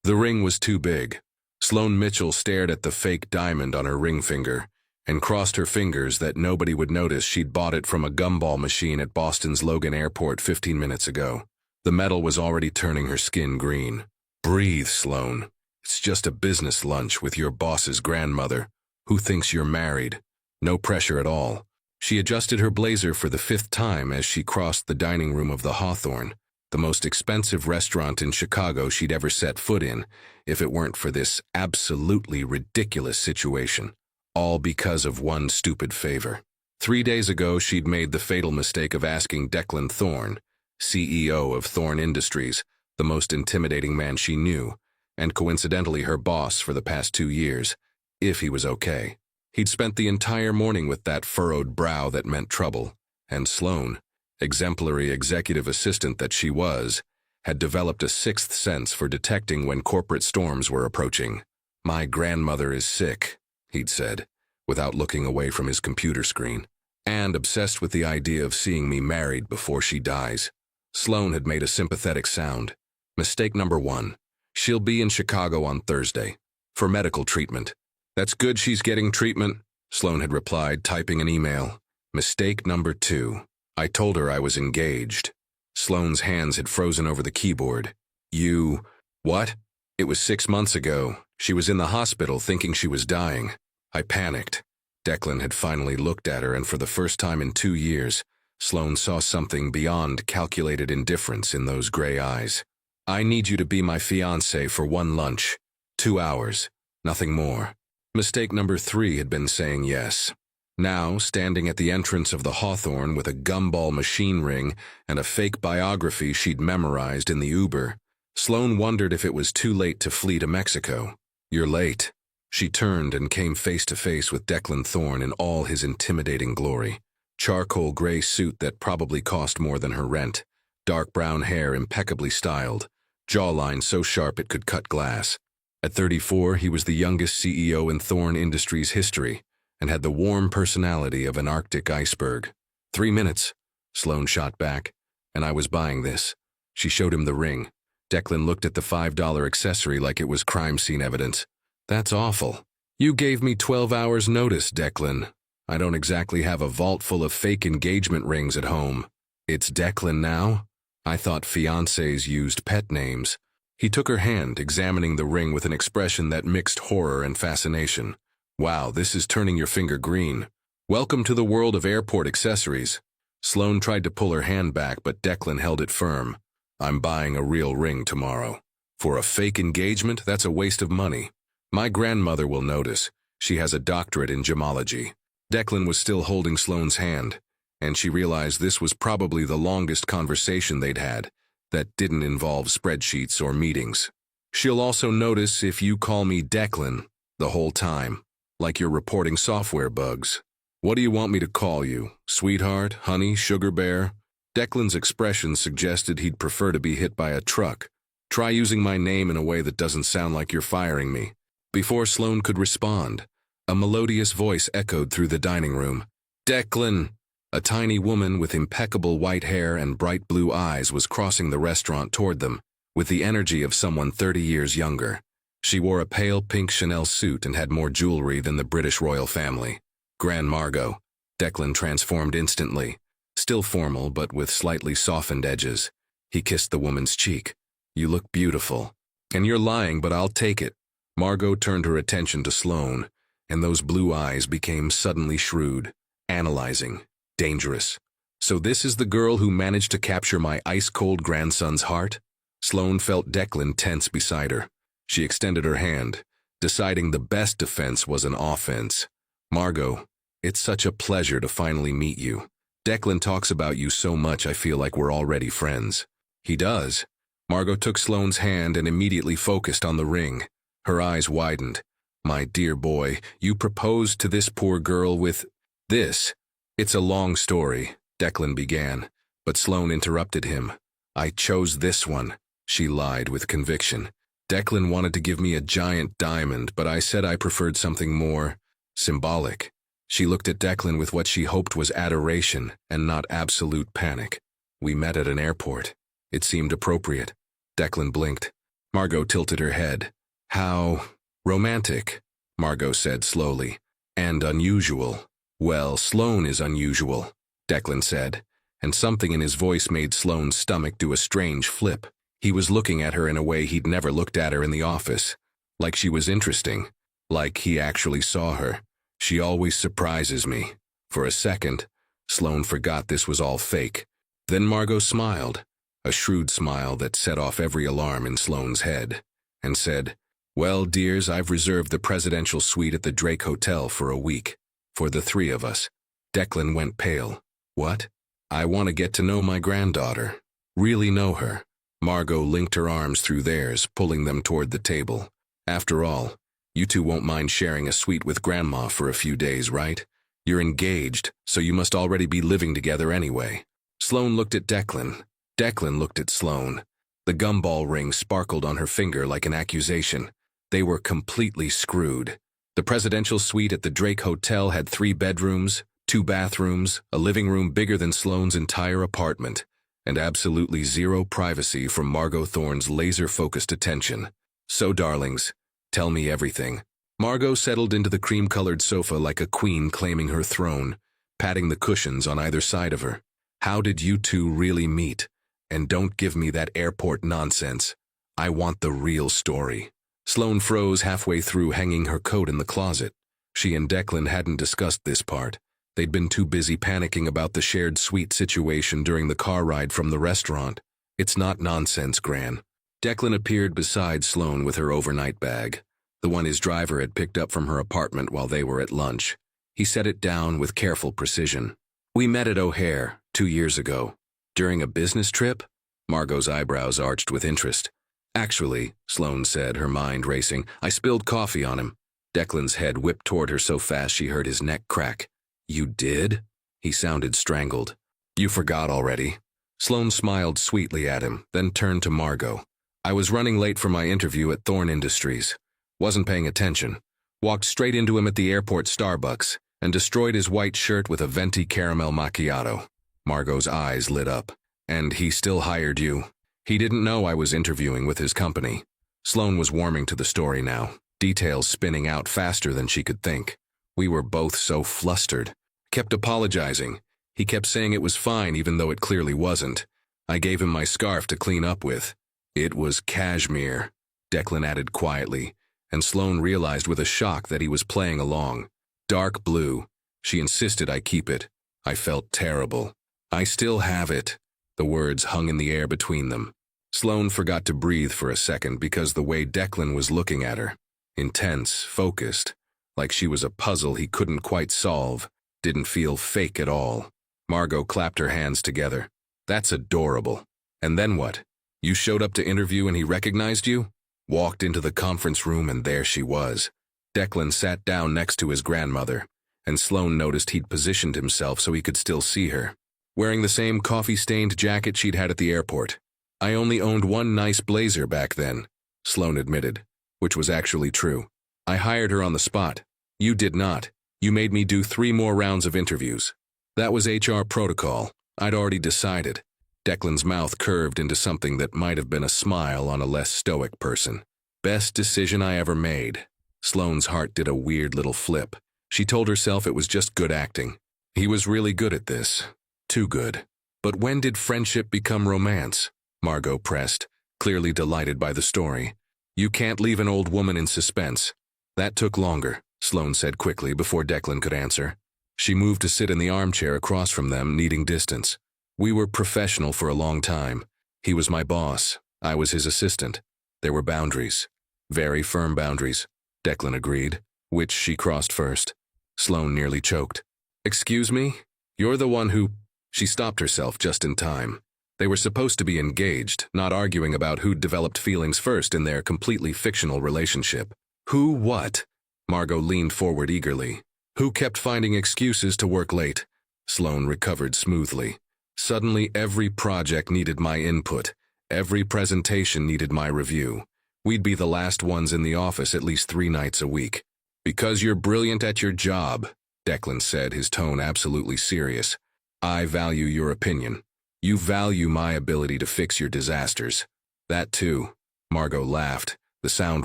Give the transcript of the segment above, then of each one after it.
The ring was too big. Sloane Mitchell stared at the fake diamond on her ring finger and crossed her fingers that nobody would notice she'd bought it from a gumball machine at Boston's Logan Airport 15 minutes ago. The metal was already turning her skin green. Breathe, Sloane. It's just a business lunch with your boss's grandmother, who thinks you're married. No pressure at all. She adjusted her blazer for the 5th time as she crossed the dining room of the Hawthorne, the most expensive restaurant in Chicago she'd ever set foot in, if it weren't for this absolutely ridiculous situation. All because of one stupid favor. 3 days ago, she'd made the fatal mistake of asking Declan Thorne, CEO of Thorne Industries, the most intimidating man she knew, and coincidentally her boss for the past 2 years, if he was okay. He'd spent the entire morning with that furrowed brow that meant trouble, and Sloane, exemplary executive assistant that she was, had developed a 6th sense for detecting when corporate storms were approaching. "My grandmother is sick," he'd said, without looking away from his computer screen, "and obsessed with the idea of seeing me married before she dies." Sloane had made a sympathetic sound. Mistake number 1. She'll be in Chicago on Thursday, for medical treatment. "That's good she's getting treatment," Sloane had replied, typing an email. Mistake number 2. I told her I was engaged. Sloane's hands had frozen over the keyboard. "You... what?" "It was 6 months ago. She was in the hospital thinking she was dying. I panicked." Declan had finally looked at her, and for the first time in 2 years, Sloane saw something beyond calculated indifference in those gray eyes. "I need you to be my fiancé for one lunch. 2 hours. Nothing more." Mistake number 3 had been saying yes. Now, standing at the entrance of the Hawthorne with a gumball machine ring and a fake biography she'd memorized in the Uber, Sloane wondered if it was too late to flee to Mexico. "You're late." She turned and came face to face with Declan Thorne in all his intimidating glory. Charcoal gray suit that probably cost more than her rent, dark brown hair impeccably styled, jawline so sharp it could cut glass. At 34, he was the youngest CEO in Thorne Industries history and had the warm personality of an Arctic iceberg. 3 minutes, Sloane shot back, and I was buying this. She showed him the ring. Declan looked at the $5 accessory like it was crime scene evidence. "That's awful." "You gave me 12 hours notice, Declan. I don't exactly have a vault full of fake engagement rings at home." "It's Declan now?" I thought fiancés used pet names. He took her hand, examining the ring with an expression that mixed horror and fascination. "Wow, this is turning your finger green. Welcome to the world of airport accessories." Sloane tried to pull her hand back, but Declan held it firm. "I'm buying a real ring tomorrow. For a fake engagement, that's a waste of money. My grandmother will notice. She has a doctorate in gemology." Declan was still holding Sloane's hand, and she realized this was probably the longest conversation they'd had that didn't involve spreadsheets or meetings. "She'll also notice if you call me Declan the whole time, like you're reporting software bugs." "What do you want me to call you? Sweetheart, honey, sugar bear?" Declan's expression suggested he'd prefer to be hit by a truck. "Try using my name in a way that doesn't sound like you're firing me." Before Sloane could respond, a melodious voice echoed through the dining room. "Declan!" A tiny woman with impeccable white hair and bright blue eyes was crossing the restaurant toward them, with the energy of someone 30 years younger. She wore a pale pink Chanel suit and had more jewelry than the British royal family. "Grand Margot." Declan transformed instantly, still formal but with slightly softened edges. He kissed the woman's cheek. "You look beautiful." "And you're lying, but I'll take it." Margot turned her attention to Sloane, and those blue eyes became suddenly shrewd, analyzing, dangerous. "So this is the girl who managed to capture my ice-cold grandson's heart?" Sloane felt Declan tense beside her. She extended her hand, deciding the best defense was an offense. "Margot, it's such a pleasure to finally meet you. Declan talks about you so much I feel like we're already friends." "He does." Margot took Sloane's hand and immediately focused on the ring. Her eyes widened. "My dear boy, you proposed to this poor girl with this." "It's a long story," Declan began, but Sloane interrupted him. "I chose this one," she lied with conviction. "Declan wanted to give me a giant diamond, but I said I preferred something more symbolic." She looked at Declan with what she hoped was adoration and not absolute panic. "We met at an airport. It seemed appropriate." Declan blinked. Margot tilted her head. How romantic, Margot said slowly. And unusual. Well, Sloane is unusual, Declan said, and something in his voice made Sloane's stomach do a strange flip. He was looking at her in a way he'd never looked at her in the office. Like she was interesting. Like he actually saw her. She always surprises me. For a second, Sloane forgot this was all fake. Then Margot smiled, a shrewd smile that set off every alarm in Sloane's head, and said, "Well, dears, I've reserved the presidential suite at the Drake Hotel for a week. For the three of us." Declan went pale. "What?" "I want to get to know my granddaughter. Really know her." Margot linked her arms through theirs, pulling them toward the table. "After all, you two won't mind sharing a suite with Grandma for a few days, right? You're engaged, so you must already be living together anyway." Sloane looked at Declan. Declan looked at Sloane. The gumball ring sparkled on her finger like an accusation. They were completely screwed. The presidential suite at the Drake Hotel had 3 bedrooms, 2 bathrooms, a living room bigger than Sloane's entire apartment, and absolutely zero privacy from Margot Thorne's laser-focused attention. "So, darlings, tell me everything." Margot settled into the cream-colored sofa like a queen claiming her throne, patting the cushions on either side of her. "How did you two really meet? And don't give me that airport nonsense. I want the real story." Sloane froze halfway through hanging her coat in the closet. She and Declan hadn't discussed this part. They'd been too busy panicking about the shared suite situation during the car ride from the restaurant. "It's not nonsense, Gran." Declan appeared beside Sloane with her overnight bag, the one his driver had picked up from her apartment while they were at lunch. He set it down with careful precision. "We met at O'Hare 2 years ago. During a business trip?" Margot's eyebrows arched with interest. "Actually," Sloane said, her mind racing, "I spilled coffee on him." Declan's head whipped toward her so fast she heard his neck crack. "You did?" He sounded strangled. "You forgot already." Sloane smiled sweetly at him, then turned to Margot. "I was running late for my interview at Thorne Industries. Wasn't paying attention. Walked straight into him at the airport Starbucks and destroyed his white shirt with a venti caramel macchiato." Margot's eyes lit up. "And he still hired you?" "He didn't know I was interviewing with his company." Sloane was warming to the story now, details spinning out faster than she could think. "We were both so flustered. Kept apologizing. He kept saying it was fine even though it clearly wasn't. I gave him my scarf to clean up with." "It was cashmere," Declan added quietly, and Sloane realized with a shock that he was playing along. "Dark blue. She insisted I keep it. I felt terrible. I still have it." The words hung in the air between them. Sloane forgot to breathe for a second because the way Declan was looking at her, intense, focused, like she was a puzzle he couldn't quite solve, didn't feel fake at all. Margot clapped her hands together. "That's adorable. And then what? You showed up to interview and he recognized you?" Walked into the conference room and there she was. Declan sat down next to his grandmother, and Sloane noticed he'd positioned himself so he could still see her. Wearing the same coffee-stained jacket she'd had at the airport. "I only owned one nice blazer back then," Sloane admitted, which was actually true. "I hired her on the spot." "You did not. You made me do 3 more rounds of interviews." "That was HR protocol. I'd already decided." Declan's mouth curved into something that might have been a smile on a less stoic person. "Best decision I ever made." Sloane's heart did a weird little flip. She told herself it was just good acting. He was really good at this. Too good. "But when did friendship become romance?" Margot pressed, clearly delighted by the story. "You can't leave an old woman in suspense." "That took longer," Sloane said quickly before Declan could answer. She moved to sit in the armchair across from them, needing distance. "We were professional for a long time. He was my boss. I was his assistant. There were boundaries. Very firm boundaries," Declan agreed, which she crossed first. Sloane nearly choked. "Excuse me? You're the one who—" She stopped herself just in time. They were supposed to be engaged, not arguing about who'd developed feelings first in their completely fictional relationship. "Who what?" Margot leaned forward eagerly. "Who kept finding excuses to work late?" Sloane recovered smoothly. "Suddenly every project needed my input. Every presentation needed my review. We'd be the last ones in the office at least 3 nights a week." "Because you're brilliant at your job," Declan said, his tone absolutely serious. "I value your opinion. You value my ability to fix your disasters." "That too." Margot laughed, the sound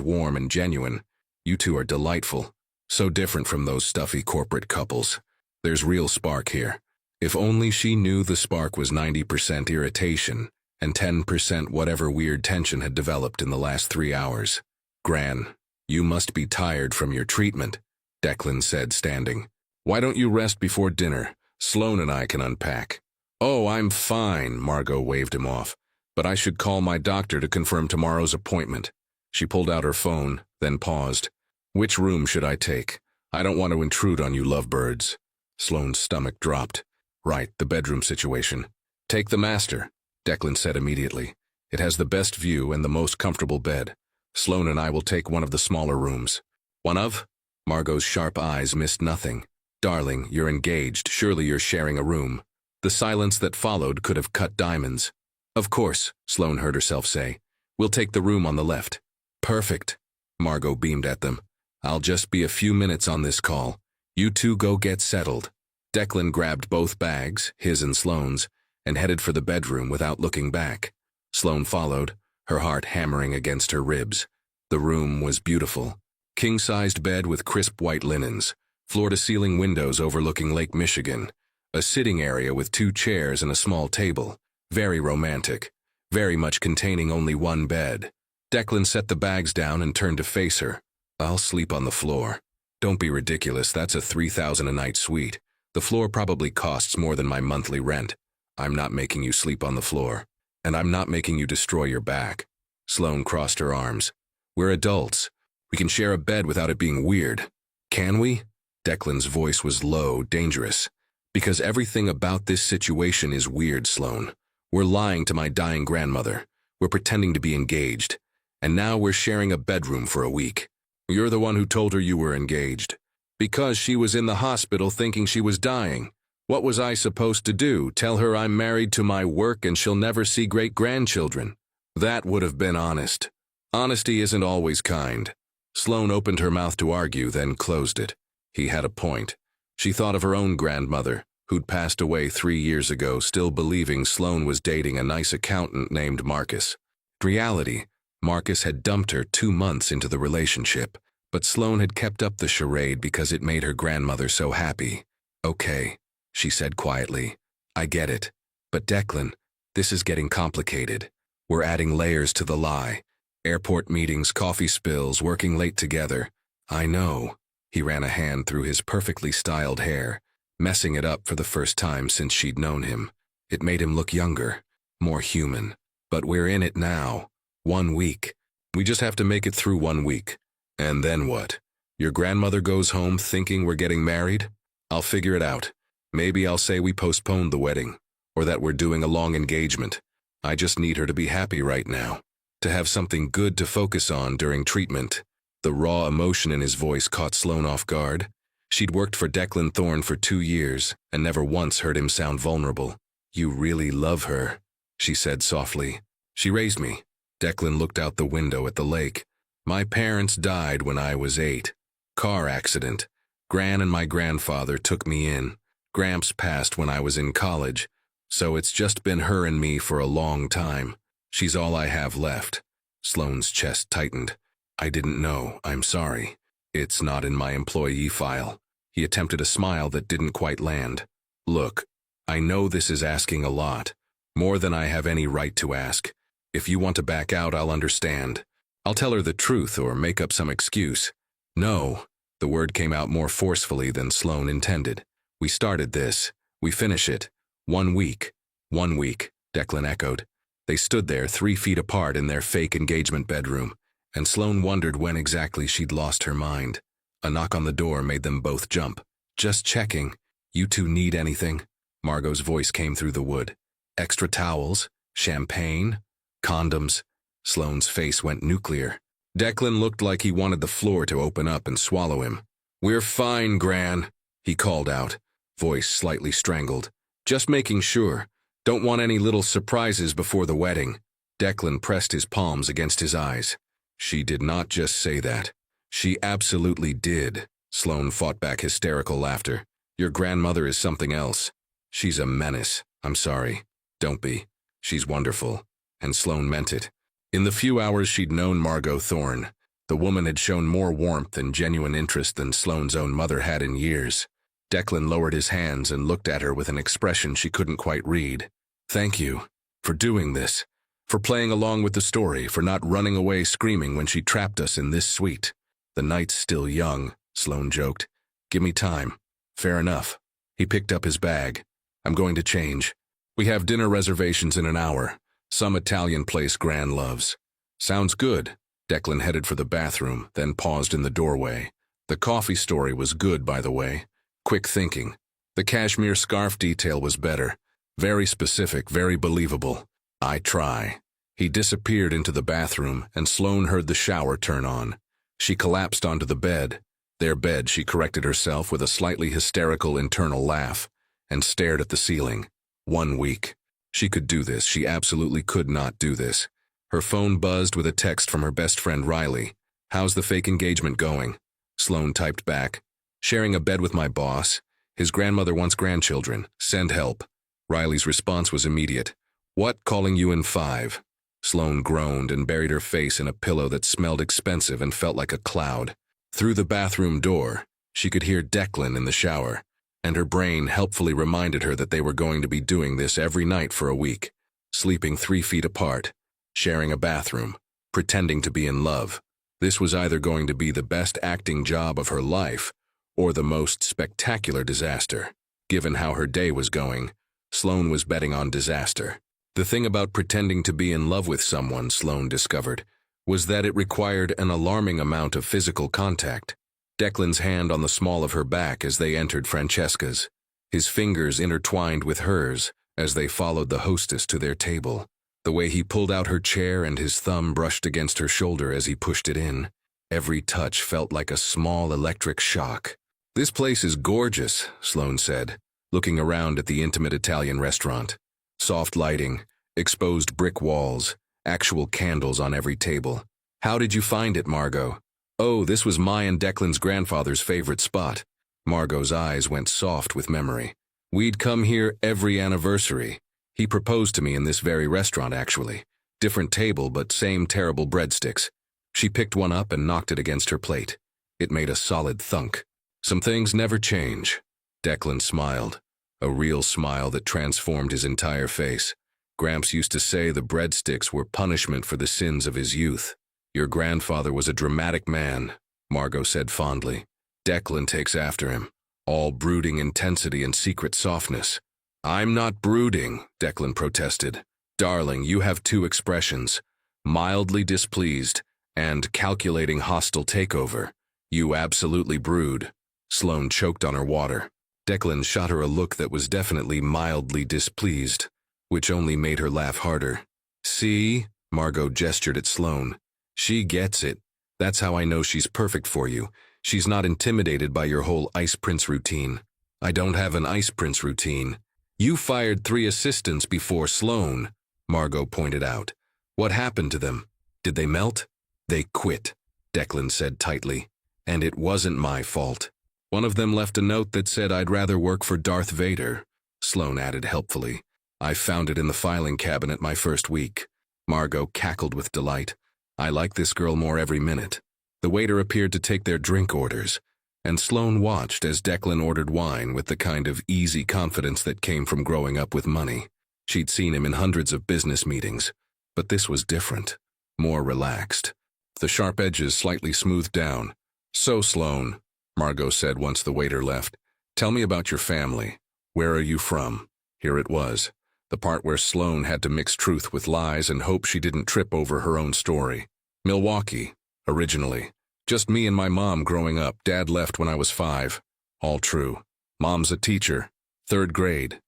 warm and genuine. You two are delightful. So different from those stuffy corporate couples. There's real spark here. If only she knew the spark was 90% irritation and 10% whatever weird tension had developed in the last 3 hours. Gran, you must be tired from your treatment, Declan said, standing. Why don't you rest before dinner? Sloane and I can unpack. Oh, I'm fine, Margot waved him off. But I should call my doctor to confirm tomorrow's appointment. She pulled out her phone, then paused. Which room should I take? I don't want to intrude on you lovebirds. Sloane's stomach dropped. Right, the bedroom situation. Take the master, Declan said immediately. It has the best view and the most comfortable bed. Sloane and I will take one of the smaller rooms. One of? Margot's sharp eyes missed nothing. Darling, you're engaged. Surely you're sharing a room. The silence that followed could have cut diamonds. Of course, Sloane heard herself say. We'll take the room on the left. Perfect. Margot beamed at them. I'll just be a few minutes on this call. You two go get settled. Declan grabbed both bags, his and Sloane's, and headed for the bedroom without looking back. Sloane followed, her heart hammering against her ribs. The room was beautiful. King-sized bed with crisp white linens, floor-to-ceiling windows overlooking Lake Michigan, a sitting area with 2 chairs and a small table. Very romantic, very much containing only one bed. Declan set the bags down and turned to face her. I'll sleep on the floor. Don't be ridiculous, that's a $3,000 a night suite. The floor probably costs more than my monthly rent. I'm not making you sleep on the floor. And I'm not making you destroy your back. Sloane crossed her arms. We're adults. We can share a bed without it being weird. Can we? Declan's voice was low, dangerous. Because everything about this situation is weird, Sloane. We're lying to my dying grandmother. We're pretending to be engaged. And now we're sharing a bedroom for a week. You're the one who told her you were engaged. Because she was in the hospital thinking she was dying. What was I supposed to do? Tell her I'm married to my work and she'll never see great-grandchildren? That would have been honest. Honesty isn't always kind. Sloane opened her mouth to argue, then closed it. He had a point. She thought of her own grandmother, who'd passed away 3 years ago, still believing Sloane was dating a nice accountant named Marcus. In reality, Marcus had dumped her 2 months into the relationship, but Sloane had kept up the charade because it made her grandmother so happy. Okay, she said quietly. I get it. But Declan, this is getting complicated. We're adding layers to the lie. Airport meetings, coffee spills, working late together. I know. He ran a hand through his perfectly styled hair, messing it up for the first time since she'd known him. It made him look younger, more human. But we're in it now. 1 week. We just have to make it through 1 week. And then what? Your grandmother goes home thinking we're getting married? I'll figure it out. Maybe I'll say we postponed the wedding, or that we're doing a long engagement. I just need her to be happy right now, to have something good to focus on during treatment. The raw emotion in his voice caught Sloane off guard. She'd worked for Declan Thorne for 2 years and never once heard him sound vulnerable. You really love her, she said softly. She raised me. Declan looked out the window at the lake. My parents died when I was 8. Car accident. Gran and my grandfather took me in. Gramps passed when I was in college, so it's just been her and me for a long time. She's all I have left. Sloane's chest tightened. I didn't know, I'm sorry. It's not in my employee file. He attempted a smile that didn't quite land. Look, I know this is asking a lot, more than I have any right to ask. If you want to back out, I'll understand. I'll tell her the truth or make up some excuse. No, the word came out more forcefully than Sloane intended. We started this. We finish it. 1 week. 1 week, Declan echoed. They stood there 3 feet apart in their fake engagement bedroom, and Sloane wondered when exactly she'd lost her mind. A knock on the door made them both jump. Just checking. You two need anything? Margot's voice came through the wood. Extra towels? Champagne? Condoms? Sloane's face went nuclear. Declan looked like he wanted the floor to open up and swallow him. We're fine, Gran, he called out, voice slightly strangled. Just making sure. Don't want any little surprises before the wedding. Declan pressed his palms against his eyes. She did not just say that. She absolutely did. Sloane fought back hysterical laughter. Your grandmother is something else. She's a menace. I'm sorry. Don't be. She's wonderful. And Sloane meant it. In the few hours she'd known Margot Thorne, the woman had shown more warmth and genuine interest than Sloane's own mother had in years. Declan lowered his hands and looked at her with an expression she couldn't quite read. "Thank you for doing this, for playing along with the story, for not running away screaming when she trapped us in this suite. The night's still young," Sloane joked. "Give me time." "Fair enough." He picked up his bag. "I'm going to change. We have dinner reservations in an hour. Some Italian place Gran loves." "Sounds good." Declan headed for the bathroom, then paused in the doorway. The coffee story was good, by the way. Quick thinking. The cashmere scarf detail was better. Very specific, very believable. "I try." He disappeared into the bathroom, and Sloane heard the shower turn on. She collapsed onto the bed. Their bed, she corrected herself with a slightly hysterical internal laugh, and stared at the ceiling. 1 week. She could do this. She absolutely could not do this. Her phone buzzed with a text from her best friend Riley. "How's the fake engagement going?" Sloane typed back. "Sharing a bed with my boss. His grandmother wants grandchildren. Send help." Riley's response was immediate. "What, calling you in 5? Sloane groaned and buried her face in a pillow that smelled expensive and felt like a cloud. Through the bathroom door, she could hear Declan in the shower, and her brain helpfully reminded her that they were going to be doing this every night for a week, sleeping 3 feet apart, sharing a bathroom, pretending to be in love. This was either going to be the best acting job of her life or the most spectacular disaster. Given how her day was going, Sloane was betting on disaster. The thing about pretending to be in love with someone, Sloane discovered, was that it required an alarming amount of physical contact. Declan's hand on the small of her back as they entered Francesca's, his fingers intertwined with hers as they followed the hostess to their table. The way he pulled out her chair and his thumb brushed against her shoulder as he pushed it in. Every touch felt like a small electric shock. "This place is gorgeous," Sloane said, looking around at the intimate Italian restaurant. Soft lighting, exposed brick walls, actual candles on every table. "How did you find it, Margot?" "Oh, this was my and Declan's grandfather's favorite spot." Margot's eyes went soft with memory. "We'd come here every anniversary. He proposed to me in this very restaurant, actually. Different table, but same terrible breadsticks." She picked one up and knocked it against her plate. It made a solid thunk. "Some things never change." Declan smiled, a real smile that transformed his entire face. "Gramps used to say the breadsticks were punishment for the sins of his youth." "Your grandfather was a dramatic man," Margot said fondly. "Declan takes after him, all brooding intensity and secret softness." "I'm not brooding," Declan protested. "Darling, you have 2 expressions, mildly displeased and calculating hostile takeover. You absolutely brood." Sloane choked on her water. Declan shot her a look that was definitely mildly displeased, which only made her laugh harder. "See?" Margot gestured at Sloane. "She gets it. That's how I know she's perfect for you. She's not intimidated by your whole Ice Prince routine." "I don't have an Ice Prince routine." "You fired 3 assistants before Sloane," Margot pointed out. "What happened to them? Did they melt?" "They quit," Declan said tightly. "And it wasn't my fault. One of them left a note that said I'd rather work for Darth Vader," Sloane added helpfully. "I found it in the filing cabinet my first week." Margot cackled with delight. "I like this girl more every minute." The waiter appeared to take their drink orders, and Sloane watched as Declan ordered wine with the kind of easy confidence that came from growing up with money. She'd seen him in hundreds of business meetings, but this was different, more relaxed. The sharp edges slightly smoothed down. "So, Sloane," Margot said once the waiter left, "tell me about your family. Where are you from?" Here it was, the part where Sloane had to mix truth with lies and hope she didn't trip over her own story. "Milwaukee, originally. Just me and my mom growing up. Dad left when I was 5. All true. Mom's a teacher. 3rd grade.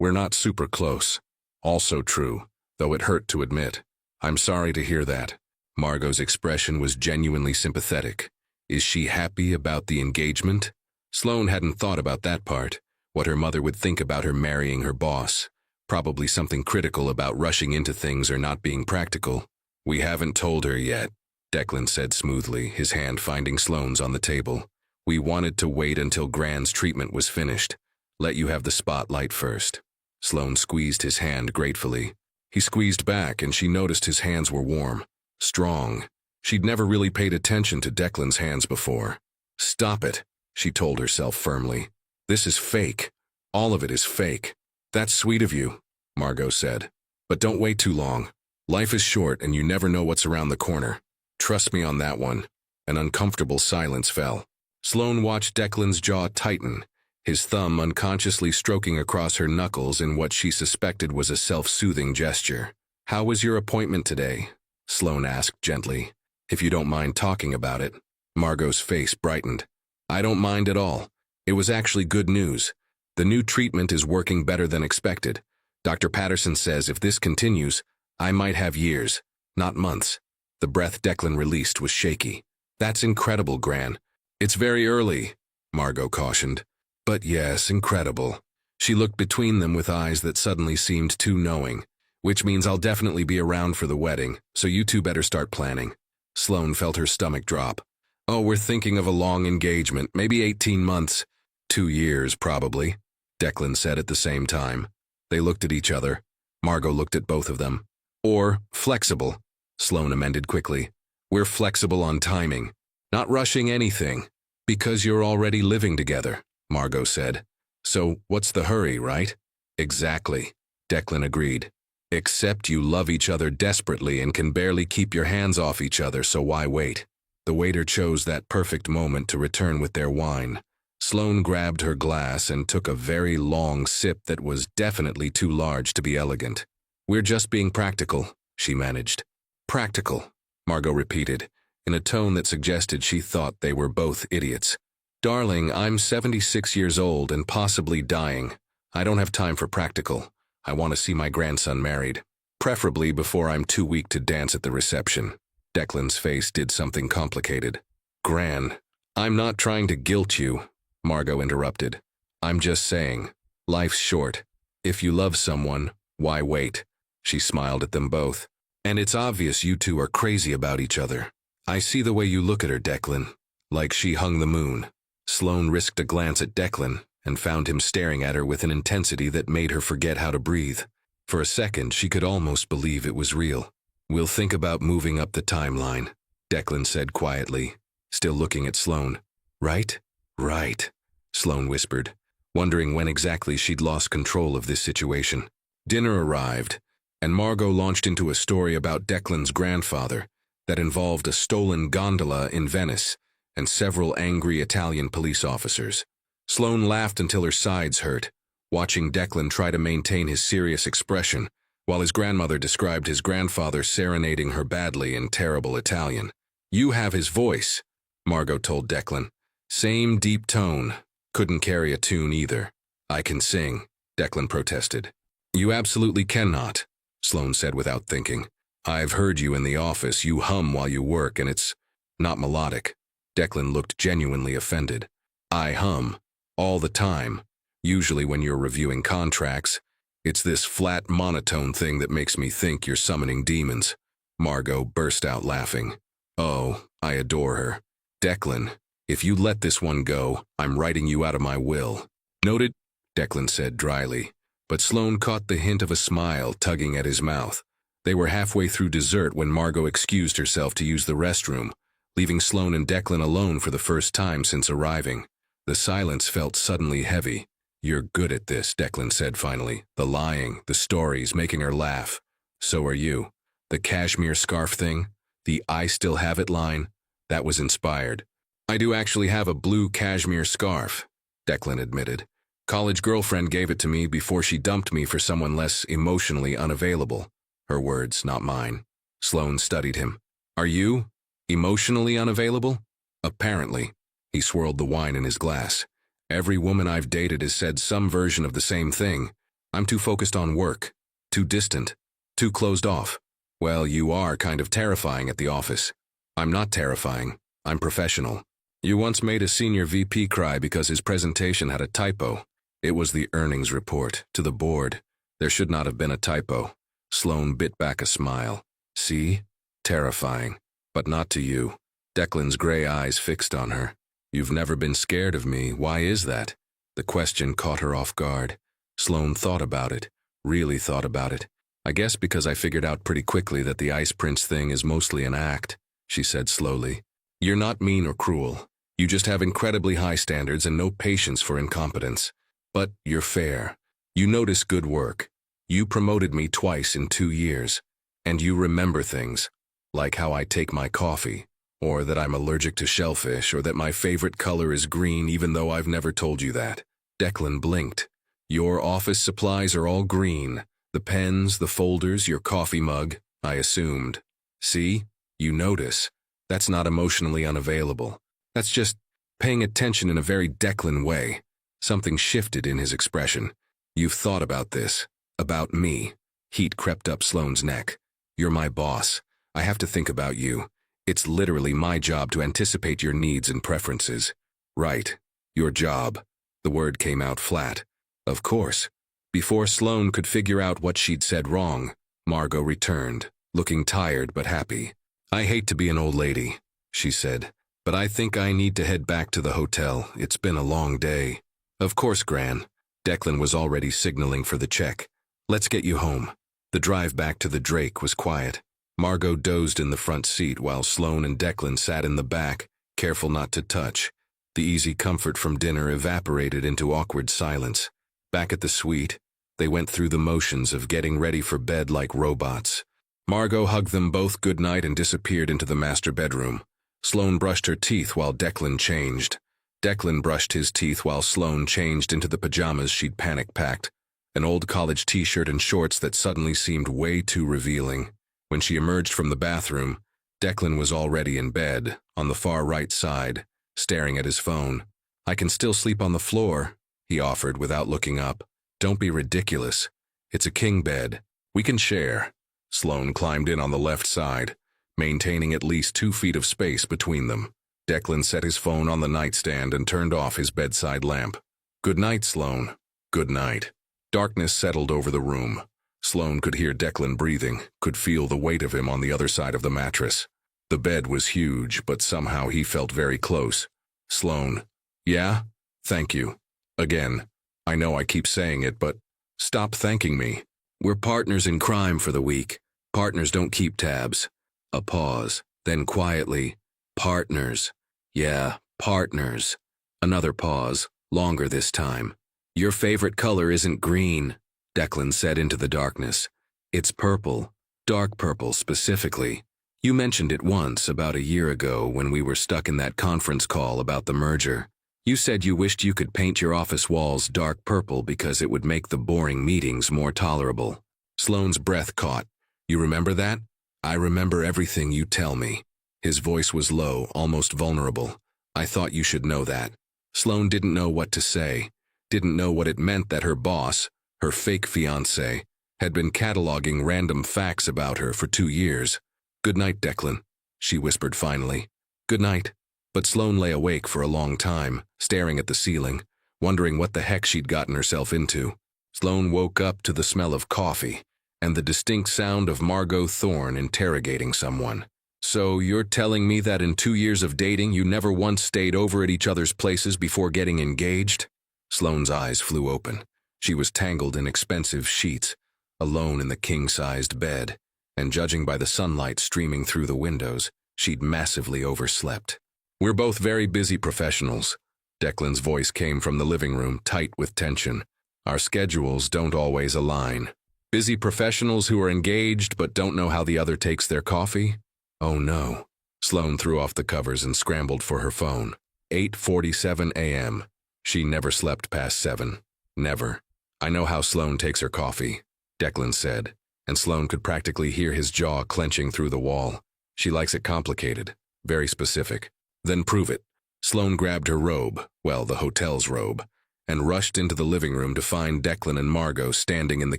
We're not super close. Also true, though it hurt to admit. I'm sorry to hear that." Margot's expression was genuinely sympathetic. Is she happy about the engagement? Sloane hadn't thought about that part, what her mother would think about her marrying her boss. Probably something critical about rushing into things or not being practical. "We haven't told her yet," Declan said smoothly, his hand finding Sloane's on the table. "We wanted to wait until Gran's treatment was finished. Let you have the spotlight first." Sloane squeezed his hand gratefully. He squeezed back and she noticed his hands were warm, strong. She'd never really paid attention to Declan's hands before. "Stop it," she told herself firmly. "This is fake. All of it is fake." "That's sweet of you," Margot said. "But don't wait too long. Life is short and you never know what's around the corner. Trust me on that one." An uncomfortable silence fell. Sloane watched Declan's jaw tighten, his thumb unconsciously stroking across her knuckles in what she suspected was a self-soothing gesture. "How was your appointment today?" Sloane asked gently. "If you don't mind talking about it." Margot's face brightened. "I don't mind at all. It was actually good news. The new treatment is working better than expected. Dr. Patterson says if this continues, I might have years, not months." The breath Declan released was shaky. "That's incredible, Gran." "It's very early," Margot cautioned. "But yes, incredible." She looked between them with eyes that suddenly seemed too knowing. "Which means I'll definitely be around for the wedding, so you two better start planning." Sloane felt her stomach drop. "Oh, we're thinking of a long engagement, maybe 18 months. 2 years, probably," Declan said at the same time. They looked at each other. Margot looked at both of them. "Or flexible," Sloane amended quickly. "We're flexible on timing. Not rushing anything." "Because you're already living together," Margot said. "So what's the hurry, right?" "Exactly," Declan agreed. "Except you love each other desperately and can barely keep your hands off each other, so why wait?" The waiter chose that perfect moment to return with their wine. Sloane grabbed her glass and took a very long sip that was definitely too large to be elegant. "We're just being practical," she managed. "Practical," Margot repeated, in a tone that suggested she thought they were both idiots. "Darling, I'm 76 years old and possibly dying. I don't have time for practical. I want to see my grandson married. Preferably before I'm too weak to dance at the reception." Declan's face did something complicated. "Gran, I'm not trying to guilt you," Margot interrupted. "I'm just saying, life's short. If you love someone, why wait?" She smiled at them both. "And it's obvious you two are crazy about each other. I see the way you look at her, Declan. Like she hung the moon." Sloane risked a glance at Declan and found him staring at her with an intensity that made her forget how to breathe. For a second, she could almost believe it was real. "We'll think about moving up the timeline," Declan said quietly, still looking at Sloane. "Right? Right," Sloane whispered, wondering when exactly she'd lost control of this situation. Dinner arrived, and Margot launched into a story about Declan's grandfather that involved a stolen gondola in Venice and several angry Italian police officers. Sloane laughed until her sides hurt, watching Declan try to maintain his serious expression, while his grandmother described his grandfather serenading her badly in terrible Italian. "You have his voice," Margot told Declan. "Same deep tone. Couldn't carry a tune either." "I can sing," Declan protested. "You absolutely cannot," Sloane said without thinking. "I've heard you in the office. You hum while you work, and it's not melodic." Declan looked genuinely offended. "I hum. All the time. Usually when you're reviewing contracts. It's this flat monotone thing that makes me think you're summoning demons." Margot burst out laughing. "Oh, I adore her. Declan, if you let this one go, I'm writing you out of my will." "Noted," Declan said dryly, but Sloane caught the hint of a smile tugging at his mouth. They were halfway through dessert when Margot excused herself to use the restroom, leaving Sloane and Declan alone for the first time since arriving. The silence felt suddenly heavy. "You're good at this," Declan said finally. "The lying, the stories, making her laugh. So are you. The cashmere scarf thing, the 'I still have it' line, that was inspired." "I do actually have a blue cashmere scarf," Declan admitted. "College girlfriend gave it to me before she dumped me for someone less emotionally unavailable." Her words, not mine. Sloane studied him. "Are you emotionally unavailable?" "Apparently." He swirled the wine in his glass. "Every woman I've dated has said some version of the same thing. I'm too focused on work, too distant, too closed off." "Well, you are kind of terrifying at the office." "I'm not terrifying. I'm professional." "You once made a senior VP cry because his presentation had a typo." "It was the earnings report, to the board. There should not have been a typo." Sloane bit back a smile. "See? Terrifying. But not to you." Declan's gray eyes fixed on her. "You've never been scared of me. Why is that?" The question caught her off guard. Sloane thought about it, really thought about it. I guess because I figured out pretty quickly that the Ice Prince thing is mostly an act, she said slowly. You're not mean or cruel. You just have incredibly high standards and no patience for incompetence. But you're fair. You notice good work. You promoted me twice in 2 years. And you remember things, like how I take my coffee, or that I'm allergic to shellfish, or that my favorite color is green even though I've never told you that. Declan blinked. Your office supplies are all green. The pens, the folders, your coffee mug, I assumed. See? You notice. That's not emotionally unavailable. That's just paying attention in a very Declan way. Something shifted in his expression. You've thought about this. About me. Heat crept up Sloane's neck. You're my boss. I have to think about you. It's literally my job to anticipate your needs and preferences. Right. Your job. The word came out flat. Of course. Before Sloane could figure out what she'd said wrong, Margot returned, looking tired but happy. I hate to be an old lady, she said, but I think I need to head back to the hotel. It's been a long day. Of course, Gran. Declan was already signaling for the check. Let's get you home. The drive back to the Drake was quiet. Margot dozed in the front seat while Sloane and Declan sat in the back, careful not to touch. The easy comfort from dinner evaporated into awkward silence. Back at the suite, they went through the motions of getting ready for bed like robots. Margot hugged them both goodnight and disappeared into the master bedroom. Sloane brushed her teeth while Declan changed. Declan brushed his teeth while Sloane changed into the pajamas she'd panic-packed, an old college t-shirt and shorts that suddenly seemed way too revealing. When she emerged from the bathroom, Declan was already in bed, on the far right side, staring at his phone. I can still sleep on the floor, he offered without looking up. Don't be ridiculous. It's a king bed. We can share. Sloane climbed in on the left side, maintaining at least 2 feet of space between them. Declan set his phone on the nightstand and turned off his bedside lamp. Good night, Sloane. Good night. Darkness settled over the room. Sloane could hear Declan breathing, could feel the weight of him on the other side of the mattress. The bed was huge, but somehow he felt very close. Sloane. Yeah? Thank you. Again. I know I keep saying it, but stop thanking me. We're partners in crime for the week. Partners don't keep tabs. A pause. Then quietly. Partners. Yeah, partners. Another pause, longer this time. Your favorite color isn't green, Declan said into the darkness. It's purple. Dark purple specifically. You mentioned it once about a year ago when we were stuck in that conference call about the merger. You said you wished you could paint your office walls dark purple because it would make the boring meetings more tolerable. Sloane's breath caught. You remember that? I remember everything you tell me. His voice was low, almost vulnerable. I thought you should know that. Sloane didn't know what to say, didn't know what it meant that her boss, her fake fiancé, had been cataloging random facts about her for 2 years. Good night, Declan, she whispered finally. Good night. But Sloane lay awake for a long time, staring at the ceiling, wondering what the heck she'd gotten herself into. Sloane woke up to the smell of coffee and the distinct sound of Margot Thorne interrogating someone. So you're telling me that in 2 years of dating you never once stayed over at each other's places before getting engaged? Sloane's eyes flew open. She was tangled in expensive sheets, alone in the king-sized bed, and judging by the sunlight streaming through the windows, she'd massively overslept. We're both very busy professionals. Declan's voice came from the living room, tight with tension. Our schedules don't always align. Busy professionals who are engaged but don't know how the other takes their coffee? Oh no. Sloane threw off the covers and scrambled for her phone. 8:47 a.m. She never slept past 7. Never. I know how Sloane takes her coffee, Declan said, and Sloane could practically hear his jaw clenching through the wall. She likes it complicated, very specific. Then prove it. Sloane grabbed her robe, well, the hotel's robe, and rushed into the living room to find Declan and Margot standing in the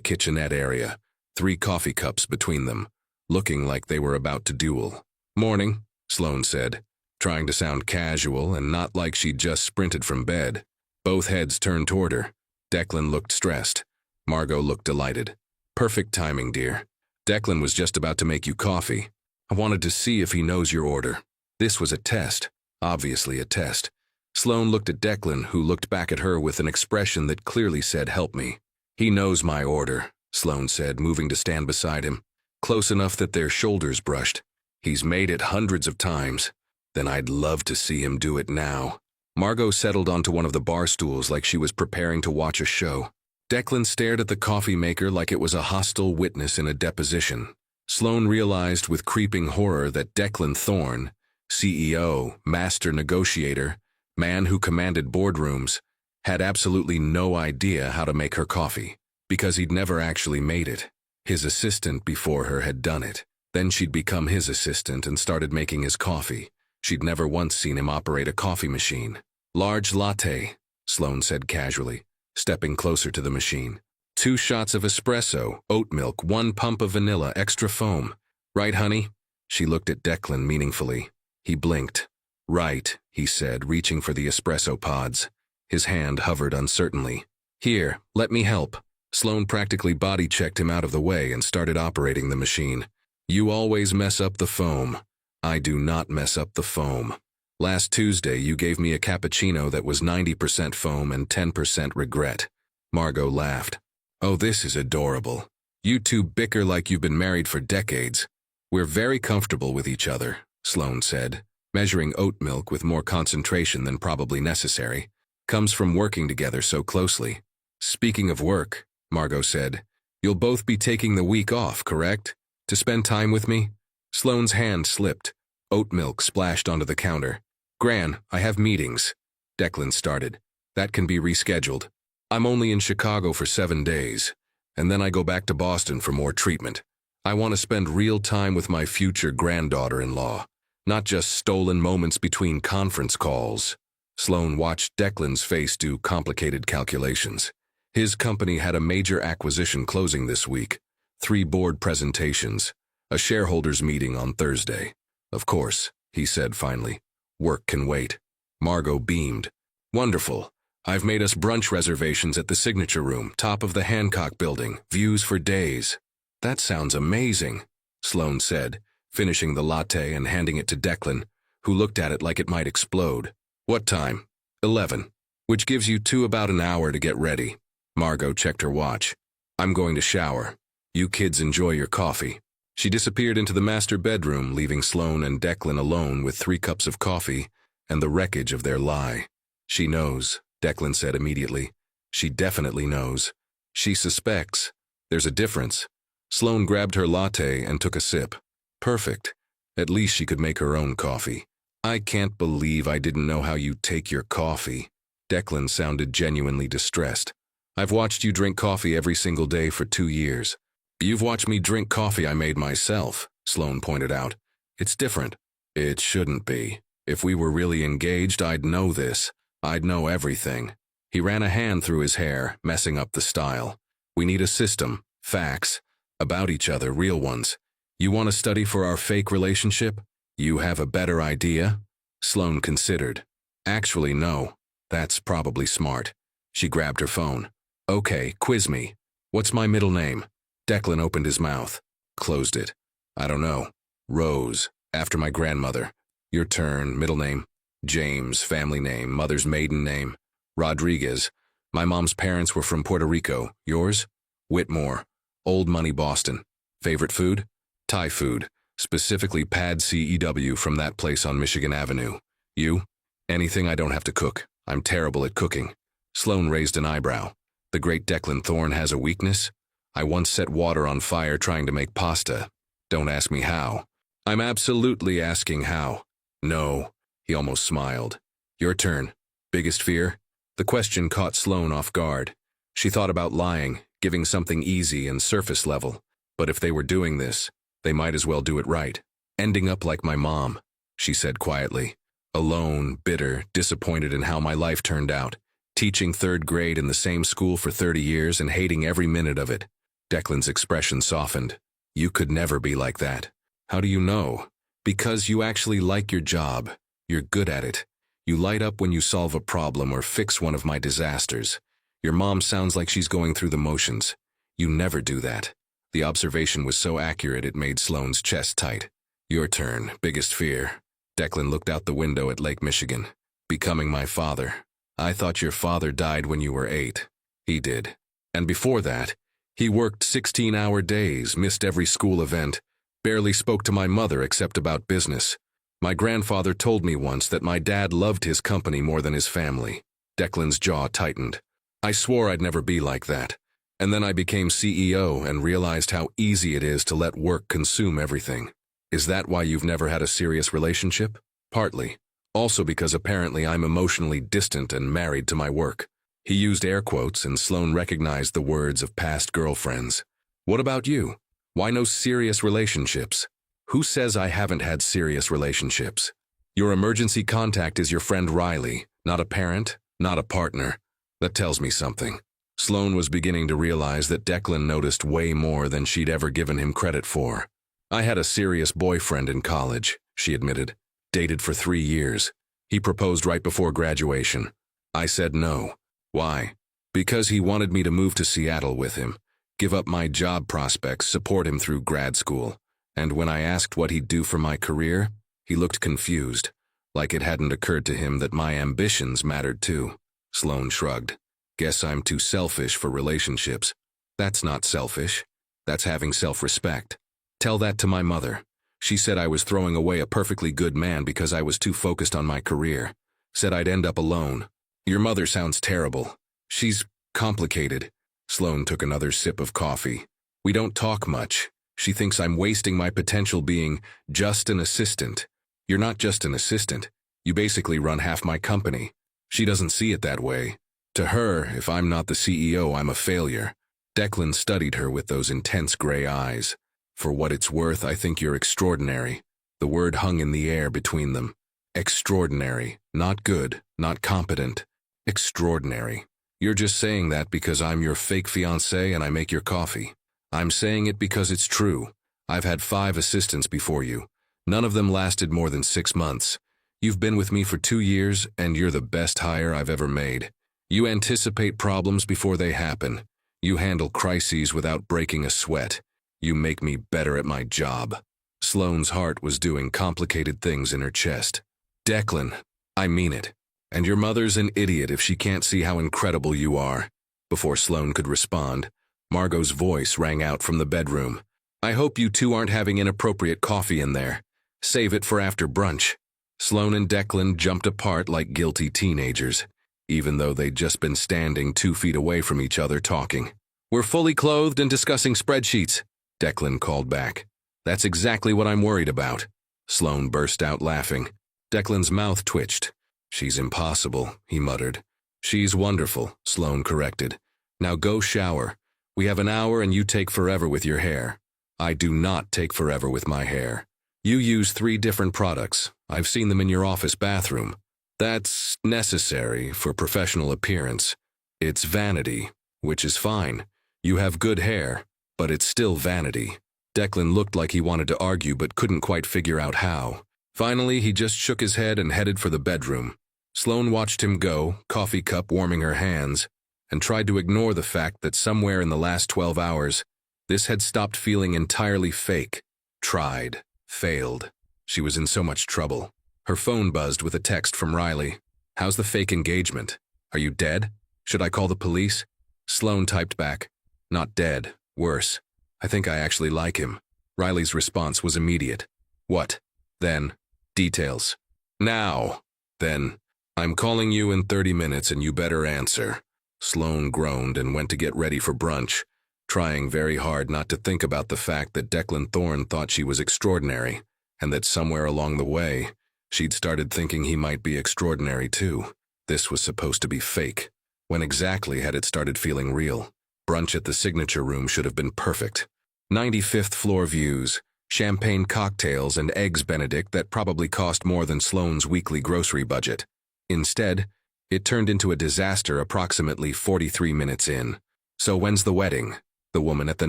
kitchenette area, 3 coffee cups between them, looking like they were about to duel. Morning, Sloane said, trying to sound casual and not like she'd just sprinted from bed. Both heads turned toward her. Declan looked stressed. Margot looked delighted. Perfect timing, dear. Declan was just about to make you coffee. I wanted to see if he knows your order. This was a test. Obviously a test. Sloane looked at Declan, who looked back at her with an expression that clearly said, help me. He knows my order, Sloane said, moving to stand beside him, close enough that their shoulders brushed. He's made it hundreds of times. Then I'd love to see him do it now. Margot settled onto one of the bar stools like she was preparing to watch a show. Declan stared at the coffee maker like it was a hostile witness in a deposition. Sloane realized with creeping horror that Declan Thorne, CEO, master negotiator, man who commanded boardrooms, had absolutely no idea how to make her coffee, because he'd never actually made it. His assistant before her had done it. Then she'd become his assistant and started making his coffee. She'd never once seen him operate a coffee machine. Large latte, Sloane said casually, stepping closer to the machine. 2 shots of espresso, oat milk, 1 pump of vanilla, extra foam. Right, honey? She looked at Declan meaningfully. He blinked. Right, he said, reaching for the espresso pods. His hand hovered uncertainly. Here, let me help. Sloane practically body-checked him out of the way and started operating the machine. You always mess up the foam. I do not mess up the foam. Last Tuesday, you gave me a cappuccino that was 90% foam and 10% regret. Margot laughed. Oh, this is adorable. You two bicker like you've been married for decades. We're very comfortable with each other, Sloane said, measuring oat milk with more concentration than probably necessary. Comes from working together so closely. Speaking of work, Margot said, you'll both be taking the week off, correct? To spend time with me? Sloane's hand slipped. Oat milk splashed onto the counter. Gran, I have meetings. Declan started. That can be rescheduled. I'm only in Chicago for 7 days, and then I go back to Boston for more treatment. I want to spend real time with my future granddaughter-in-law, not just stolen moments between conference calls. Sloane watched Declan's face do complicated calculations. His company had a major acquisition closing this week, 3 board presentations, a shareholders meeting on Thursday. Of course, he said finally. Work can wait. Margot beamed. Wonderful. I've made us brunch reservations at the Signature Room, top of the Hancock Building, views for days. That sounds amazing, Sloane said, finishing the latte and handing it to Declan, who looked at it like it might explode. What time? 11. Which gives you about an hour to get ready. Margot checked her watch. I'm going to shower. You kids enjoy your coffee. She disappeared into the master bedroom, leaving Sloane and Declan alone with 3 cups of coffee and the wreckage of their lie. She knows, Declan said immediately. She definitely knows. She suspects. There's a difference. Sloane grabbed her latte and took a sip. Perfect. At least she could make her own coffee. I can't believe I didn't know how you take your coffee. Declan sounded genuinely distressed. I've watched you drink coffee every single day for 2 years. You've watched me drink coffee I made myself, Sloane pointed out. It's different. It shouldn't be. If we were really engaged, I'd know this. I'd know everything. He ran a hand through his hair, messing up the style. We need a system, facts, about each other, real ones. You want to study for our fake relationship? You have a better idea? Sloane considered. Actually, no. That's probably smart. She grabbed her phone. Okay, quiz me. What's my middle name? Declan opened his mouth. Closed it. I don't know. Rose, after my grandmother. Your turn, middle name. James, family name, mother's maiden name. Rodriguez. My mom's parents were from Puerto Rico. Yours? Whitmore. Old money Boston. Favorite food? Thai food. Specifically Pad CEW from that place on Michigan Avenue. You? Anything I don't have to cook. I'm terrible at cooking. Sloane raised an eyebrow. The great Declan Thorne has a weakness? I once set water on fire trying to make pasta. Don't ask me how. I'm absolutely asking how. No. He almost smiled. Your turn. Biggest fear? The question caught Sloane off guard. She thought about lying, giving something easy and surface level. But if they were doing this, they might as well do it right. Ending up like my mom, she said quietly. Alone, bitter, disappointed in how my life turned out. Teaching 3rd grade in the same school for 30 years and hating every minute of it. Declan's expression softened. You could never be like that. How do you know? Because you actually like your job. You're good at it. You light up when you solve a problem or fix one of my disasters. Your mom sounds like she's going through the motions. You never do that. The observation was so accurate it made Sloane's chest tight. Your turn, biggest fear. Declan looked out the window at Lake Michigan. Becoming my father. I thought your father died when you were 8. He did. And before that, He worked 16-hour days, missed every school event, barely spoke to my mother except about business. My grandfather told me once that my dad loved his company more than his family. Declan's jaw tightened. I swore I'd never be like that. And then I became CEO and realized how easy it is to let work consume everything. Is that why you've never had a serious relationship? Partly. Also because apparently I'm emotionally distant and married to my work. He used air quotes and Sloane recognized the words of past girlfriends. What about you? Why no serious relationships? Who says I haven't had serious relationships? Your emergency contact is your friend Riley, not a parent, not a partner. That tells me something. Sloane was beginning to realize that Declan noticed way more than she'd ever given him credit for. I had a serious boyfriend in college, she admitted. Dated for 3 years. He proposed right before graduation. I said no. Why? Because he wanted me to move to Seattle with him, give up my job prospects, support him through grad school. And when I asked what he'd do for my career, he looked confused, like it hadn't occurred to him that my ambitions mattered too. Sloane shrugged. Guess I'm too selfish for relationships. That's not selfish. That's having self-respect. Tell that to my mother. She said I was throwing away a perfectly good man because I was too focused on my career. Said I'd end up alone. Your mother sounds terrible. She's complicated. Sloane took another sip of coffee. We don't talk much. She thinks I'm wasting my potential being just an assistant. You're not just an assistant. You basically run half my company. She doesn't see it that way. To her, if I'm not the CEO, I'm a failure. Declan studied her with those intense gray eyes. For what it's worth, I think you're extraordinary. The word hung in the air between them. Extraordinary. Not good. Not competent. Extraordinary. You're just saying that because I'm your fake fiancé and I make your coffee. I'm saying it because it's true. I've had 5 assistants before you. None of them lasted more than 6 months. You've been with me for 2 years, and you're the best hire I've ever made. You anticipate problems before they happen. You handle crises without breaking a sweat. You make me better at my job. Sloane's heart was doing complicated things in her chest. Declan, I mean it. And your mother's an idiot if she can't see how incredible you are. Before Sloane could respond, Margot's voice rang out from the bedroom. I hope you two aren't having inappropriate coffee in there. Save it for after brunch. Sloane and Declan jumped apart like guilty teenagers, even though they'd just been standing 2 feet away from each other talking. We're fully clothed and discussing spreadsheets, Declan called back. That's exactly what I'm worried about. Sloane burst out laughing. Declan's mouth twitched. She's impossible, he muttered. She's wonderful, Sloane corrected. Now go shower. We have an hour and you take forever with your hair. I do not take forever with my hair. You use 3 different products. I've seen them in your office bathroom. That's necessary for professional appearance. It's vanity, which is fine. You have good hair, but it's still vanity. Declan looked like he wanted to argue but couldn't quite figure out how. Finally, he just shook his head and headed for the bedroom. Sloane watched him go, coffee cup warming her hands, and tried to ignore the fact that somewhere in the last 12 hours, this had stopped feeling entirely fake. Tried. Failed. She was in so much trouble. Her phone buzzed with a text from Riley. How's the fake engagement? Are you dead? Should I call the police? Sloane typed back. Not dead. Worse. I think I actually like him. Riley's response was immediate. What? Then. Details. Now. Then. I'm calling you in 30 minutes and you better answer. Sloane groaned and went to get ready for brunch, trying very hard not to think about the fact that Declan Thorne thought she was extraordinary, and that somewhere along the way, she'd started thinking he might be extraordinary too. This was supposed to be fake. When exactly had it started feeling real? Brunch at the signature room should have been perfect. 95th floor views, champagne cocktails and eggs Benedict that probably cost more than Sloane's weekly grocery budget. Instead, it turned into a disaster approximately 43 minutes in. So when's the wedding? The woman at the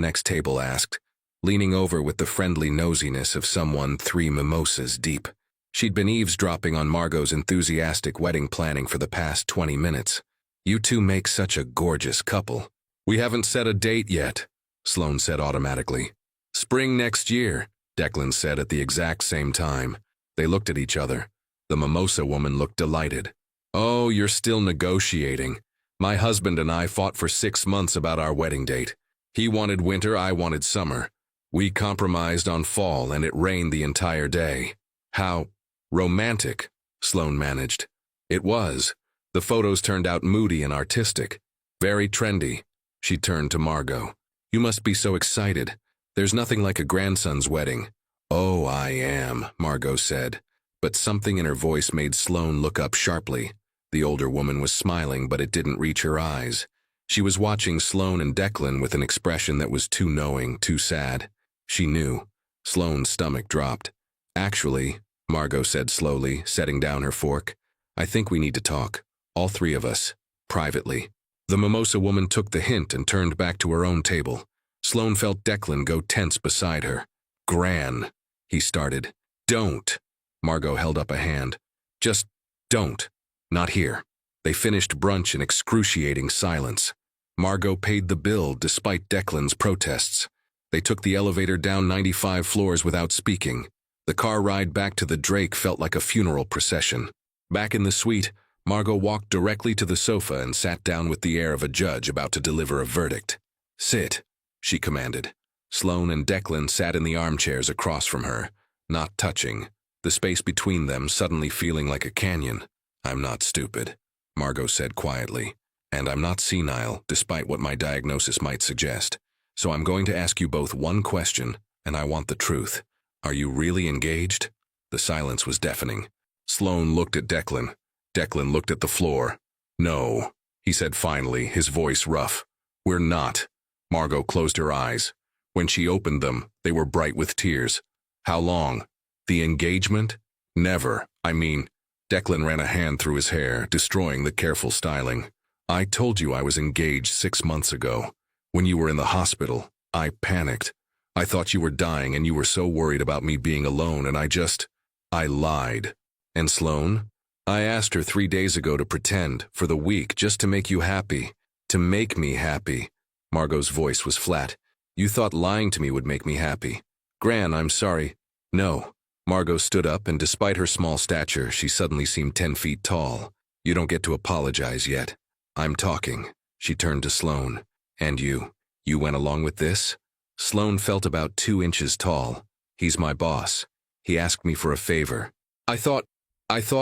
next table asked, leaning over with the friendly nosiness of someone 3 mimosas deep. She'd been eavesdropping on Margot's enthusiastic wedding planning for the past 20 minutes. You two make such a gorgeous couple. We haven't set a date yet, Sloane said automatically. Spring next year, Declan said at the exact same time. They looked at each other. The mimosa woman looked delighted. Oh, you're still negotiating. My husband and I fought for 6 months about our wedding date. He wanted winter, I wanted summer. We compromised on fall, and it rained the entire day. How romantic, Sloane managed. It was. The photos turned out moody and artistic. Very trendy. She turned to Margot. You must be so excited. There's nothing like a grandson's wedding. Oh, I am, Margot said. But something in her voice made Sloane look up sharply. The older woman was smiling, but it didn't reach her eyes. She was watching Sloane and Declan with an expression that was too knowing, too sad. She knew. Sloane's stomach dropped. Actually, Margot said slowly, setting down her fork, I think we need to talk. All three of us. Privately. The mimosa woman took the hint and turned back to her own table. Sloane felt Declan go tense beside her. Gran, he started. Don't. Margot held up a hand. Just don't. Not here. They finished brunch in excruciating silence. Margot paid the bill despite Declan's protests. They took the elevator down 95 floors without speaking. The car ride back to the Drake felt like a funeral procession. Back in the suite, Margot walked directly to the sofa and sat down with the air of a judge about to deliver a verdict. Sit, she commanded. Sloane and Declan sat in the armchairs across from her, not touching, the space between them suddenly feeling like a canyon. I'm not stupid, Margot said quietly, and I'm not senile, despite what my diagnosis might suggest. So I'm going to ask you both one question, and I want the truth. Are you really engaged? The silence was deafening. Sloane looked at Declan. Declan looked at the floor. No, he said finally, his voice rough. We're not. Margot closed her eyes. When she opened them, they were bright with tears. How long? The engagement? Never. I mean, Declan ran a hand through his hair, destroying the careful styling. I told you I was engaged 6 months ago. When you were in the hospital, I panicked. I thought you were dying and you were so worried about me being alone and I lied. And Sloane? I asked her 3 days ago to pretend, for the week, just to make you happy. To make me happy. Margot's voice was flat. You thought lying to me would make me happy. Gran, I'm sorry. No. Margot stood up, and despite her small stature, she suddenly seemed 10 feet tall. You don't get to apologize yet. I'm talking. She turned to Sloane. And you went along with this? Sloane felt about 2 inches tall. He's my boss. He asked me for a favor. I thought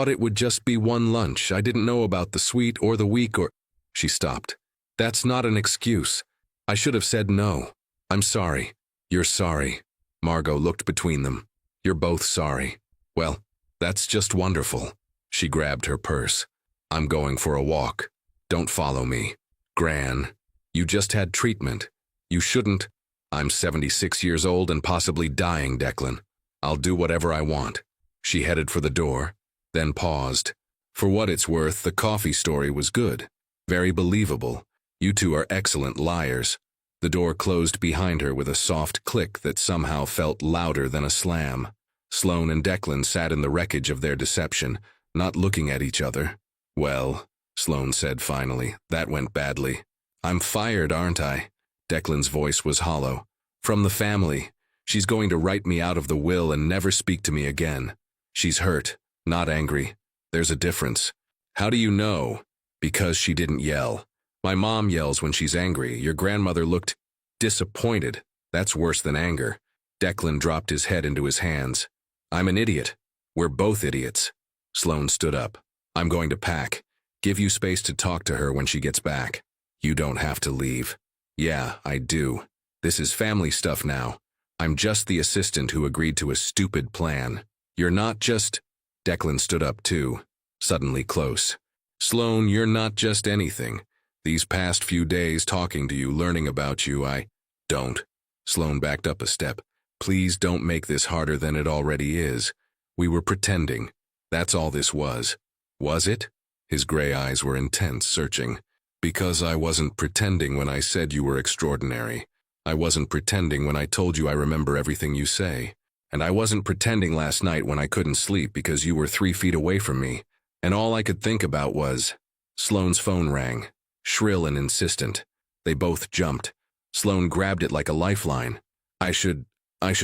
it would just be one lunch. I didn't know about the suite or the week or... She stopped. That's not an excuse. I should have said no. I'm sorry. You're sorry. Margot looked between them. You're both sorry. Well, that's just wonderful. She grabbed her purse. I'm going for a walk. Don't follow me. Gran, you just had treatment. You shouldn't. I'm 76 years old and possibly dying, Declan. I'll do whatever I want. She headed for the door, then paused. For what it's worth, the coffee story was good. Very believable. You two are excellent liars. The door closed behind her with a soft click that somehow felt louder than a slam. Sloane and Declan sat in the wreckage of their deception, not looking at each other. Well, Sloane said finally, that went badly. I'm fired, aren't I? Declan's voice was hollow. From the family. She's going to write me out of the will and never speak to me again. She's hurt, not angry. There's a difference. How do you know? Because she didn't yell. My mom yells when she's angry. Your grandmother looked disappointed. That's worse than anger. Declan dropped his head into his hands. I'm an idiot. We're both idiots. Sloane stood up. I'm going to pack. Give you space to talk to her when she gets back. You don't have to leave. Yeah, I do. This is family stuff now. I'm just the assistant who agreed to a stupid plan. You're not just... Declan stood up too, suddenly close. Sloane, you're not just anything. These past few days talking to you, learning about you, I... Don't. Sloane backed up a step. Please don't make this harder than it already is. We were pretending. That's all this was. Was it? His gray eyes were intense, searching. Because I wasn't pretending when I said you were extraordinary. I wasn't pretending when I told you I remember everything you say. And I wasn't pretending last night when I couldn't sleep because you were 3 feet away from me. And all I could think about was... Sloane's phone rang, shrill and insistent. They both jumped. Sloane grabbed it like a lifeline. I should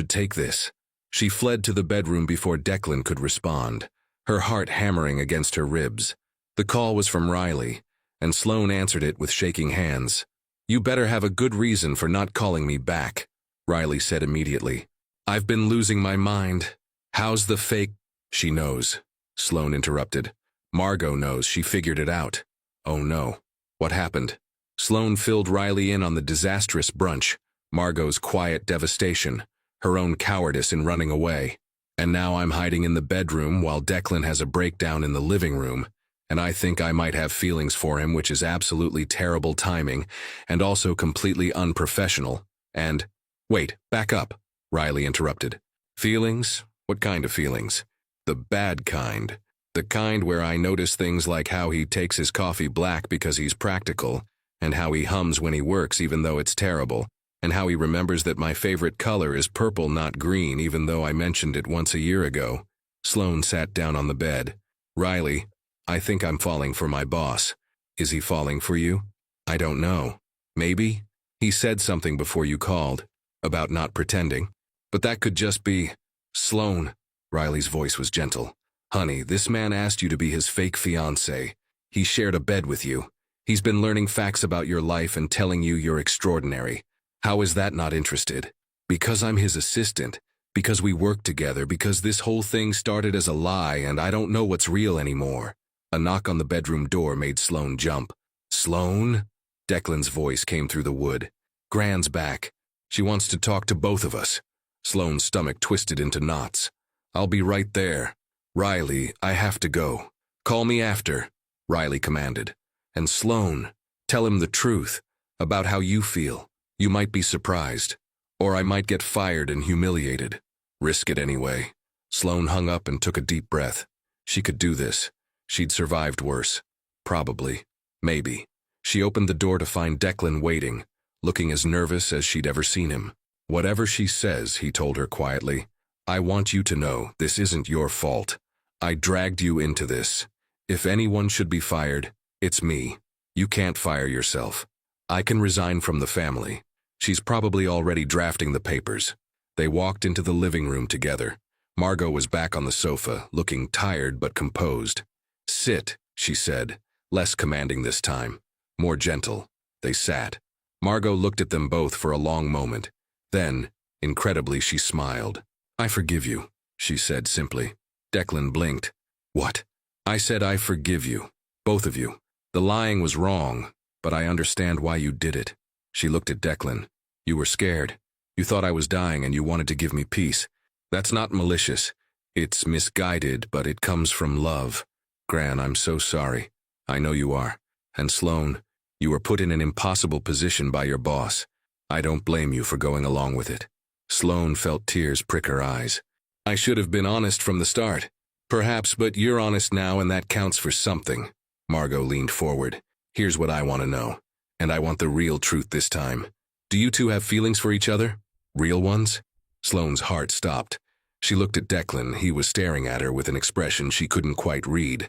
take this. She fled to the bedroom before Declan could respond, her heart hammering against her ribs. The call was from Riley, and Sloane answered it with shaking hands. You better have a good reason for not calling me back, Riley said immediately. I've been losing my mind. How's the fake? She knows, Sloane interrupted. Margot knows, she figured it out. Oh no. What happened? Sloane filled Riley in on the disastrous brunch, Margot's quiet devastation, her own cowardice in running away. And now I'm hiding in the bedroom while Declan has a breakdown in the living room, and I think I might have feelings for him, which is absolutely terrible timing and also completely unprofessional. And, wait, back up, Riley interrupted. Feelings? What kind of feelings? The bad kind. The kind where I notice things like how he takes his coffee black because he's practical, and how he hums when he works even though it's terrible, and how he remembers that my favorite color is purple, not green, even though I mentioned it once a year ago. Sloane sat down on the bed. Riley, I think I'm falling for my boss. Is he falling for you? I don't know. Maybe? He said something before you called, about not pretending. But that could just be… Sloane, Riley's voice was gentle. Honey, this man asked you to be his fake fiancé. He shared a bed with you. He's been learning facts about your life and telling you you're extraordinary. How is that not interested? Because I'm his assistant, because we work together, because this whole thing started as a lie and I don't know what's real anymore. A knock on the bedroom door made Sloane jump. Sloane? Declan's voice came through the wood. Gran's back. She wants to talk to both of us. Sloane's stomach twisted into knots. I'll be right there. Riley, I have to go. Call me after, Riley commanded. And Sloane, tell him the truth about how you feel. You might be surprised, or I might get fired and humiliated. Risk it anyway. Sloane hung up and took a deep breath. She could do this. She'd survived worse. Probably. Maybe. She opened the door to find Declan waiting, looking as nervous as she'd ever seen him. Whatever she says, he told her quietly, I want you to know this isn't your fault. I dragged you into this. If anyone should be fired, it's me. You can't fire yourself. I can resign from the family. She's probably already drafting the papers. They walked into the living room together. Margot was back on the sofa, looking tired but composed. Sit, she said, less commanding this time, more gentle. They sat. Margot looked at them both for a long moment. Then, incredibly, she smiled. I forgive you, she said simply. Declan blinked. What? I said I forgive you. Both of you. The lying was wrong, but I understand why you did it. She looked at Declan. You were scared. You thought I was dying and you wanted to give me peace. That's not malicious. It's misguided, but it comes from love. Gran, I'm so sorry. I know you are. And Sloane, you were put in an impossible position by your boss. I don't blame you for going along with it. Sloane felt tears prick her eyes. I should have been honest from the start. Perhaps, but you're honest now and that counts for something. Margot leaned forward. Here's what I want to know. And I want the real truth this time. Do you two have feelings for each other? Real ones? Sloane's heart stopped. She looked at Declan. He was staring at her with an expression she couldn't quite read.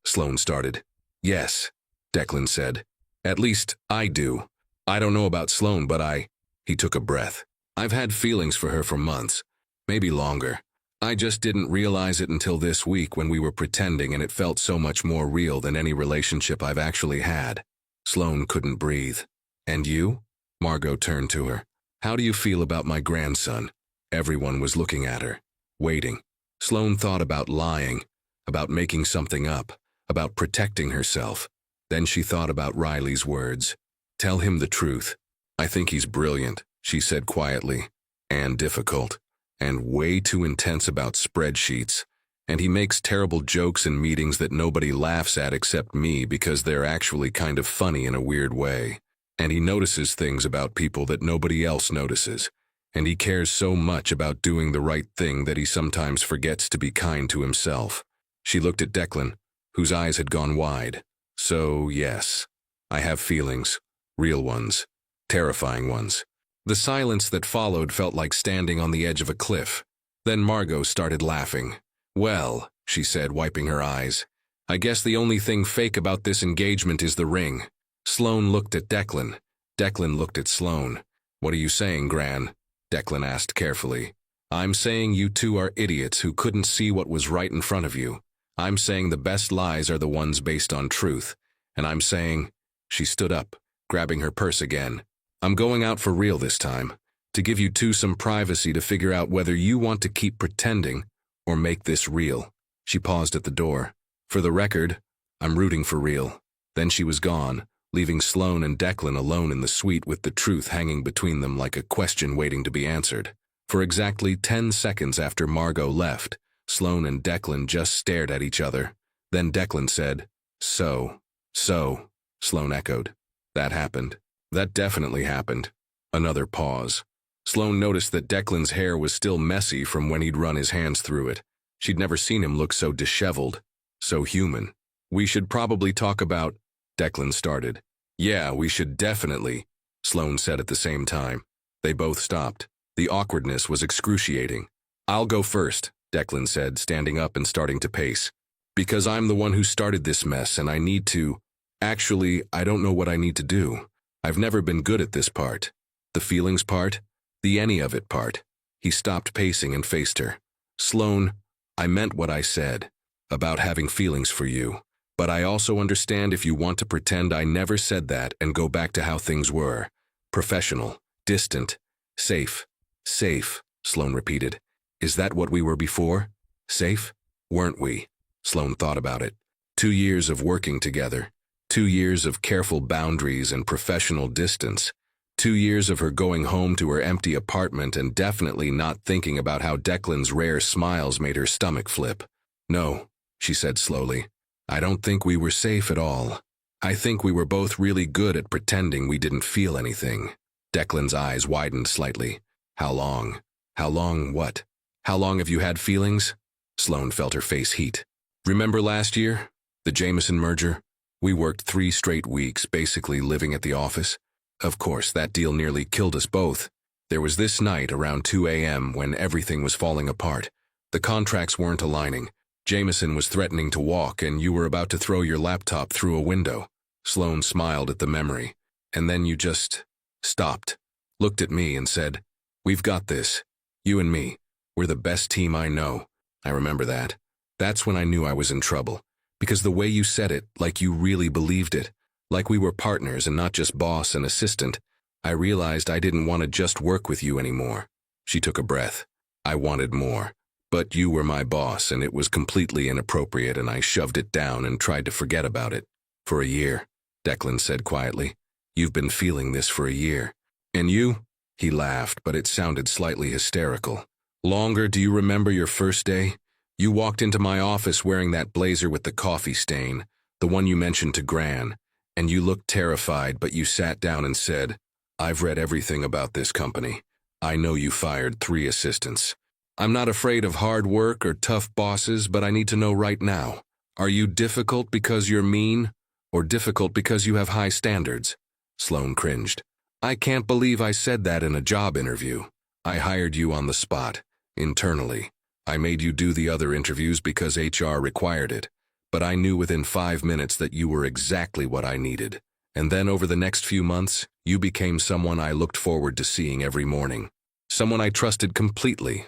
Sloane started. Yes, Declan said. At least, I do. I don't know about Sloane, but He took a breath. I've had feelings for her for months. Maybe longer. I just didn't realize it until this week when we were pretending and it felt so much more real than any relationship I've actually had. Sloane couldn't breathe. And you? Margot turned to her. How do you feel about my grandson? Everyone was looking at her, waiting. Sloane thought about lying, about making something up, about protecting herself. Then she thought about Riley's words. Tell him the truth. I think he's brilliant, she said quietly, and difficult, and way too intense about spreadsheets. And he makes terrible jokes in meetings that nobody laughs at except me because they're actually kind of funny in a weird way. And he notices things about people that nobody else notices. And he cares so much about doing the right thing that he sometimes forgets to be kind to himself. She looked at Declan, whose eyes had gone wide. So, yes, I have feelings. Real ones. Terrifying ones. The silence that followed felt like standing on the edge of a cliff. Then Margot started laughing. Well, she said, wiping her eyes, I guess the only thing fake about this engagement is the ring. Sloane looked at Declan. Declan looked at Sloane. What are you saying, Gran? Declan asked carefully. I'm saying you two are idiots who couldn't see what was right in front of you. I'm saying the best lies are the ones based on truth. And I'm saying… She stood up, grabbing her purse again. I'm going out for real this time, to give you two some privacy to figure out whether you want to keep pretending or make this real. She paused at the door. For the record, I'm rooting for real. Then she was gone, leaving Sloane and Declan alone in the suite with the truth hanging between them like a question waiting to be answered. For exactly 10 seconds after Margot left, Sloane and Declan just stared at each other. Then Declan said, So, Sloane echoed. That happened. That definitely happened. Another pause. Sloane noticed that Declan's hair was still messy from when he'd run his hands through it. She'd never seen him look so disheveled, so human. We should probably talk about, Declan started. Yeah, we should definitely, Sloane said at the same time. They both stopped. The awkwardness was excruciating. I'll go first, Declan said, standing up and starting to pace. Because I'm the one who started this mess and I need to. Actually, I don't know what I need to do. I've never been good at this part. The feelings part, the any of it part. He stopped pacing and faced her. Sloane, I meant what I said, about having feelings for you. But I also understand if you want to pretend I never said that and go back to how things were. Professional, distant, safe. Safe, Sloane repeated. Is that what we were before? Safe? Weren't we? Sloane thought about it. 2 years of working together. 2 years of careful boundaries and professional distance. 2 years of her going home to her empty apartment and definitely not thinking about how Declan's rare smiles made her stomach flip. No, she said slowly. I don't think we were safe at all. I think we were both really good at pretending we didn't feel anything. Declan's eyes widened slightly. How long? How long what? How long have you had feelings? Sloane felt her face heat. Remember last year? The Jameson merger? We worked 3 straight weeks, basically living at the office. Of course, that deal nearly killed us both. There was this night around 2 a.m. when everything was falling apart. The contracts weren't aligning. Jameson was threatening to walk, and you were about to throw your laptop through a window. Sloane smiled at the memory. And then you just stopped, looked at me and said, We've got this. You and me. We're the best team I know. I remember that. That's when I knew I was in trouble. Because the way you said it, like you really believed it, like we were partners and not just boss and assistant, I realized I didn't want to just work with you anymore. She took a breath. I wanted more. But you were my boss and it was completely inappropriate and I shoved it down and tried to forget about it. For a year, Declan said quietly. You've been feeling this for a year. And you? He laughed, but it sounded slightly hysterical. Longer, do you remember your first day? You walked into my office wearing that blazer with the coffee stain, the one you mentioned to Gran, and you looked terrified, but you sat down and said, I've read everything about this company. I know you fired 3 assistants. I'm not afraid of hard work or tough bosses, but I need to know right now. Are you difficult because you're mean, or difficult because you have high standards? Sloane cringed. I can't believe I said that in a job interview. I hired you on the spot, internally. I made you do the other interviews because HR required it, but I knew within 5 minutes that you were exactly what I needed. And then over the next few months, you became someone I looked forward to seeing every morning. Someone I trusted completely.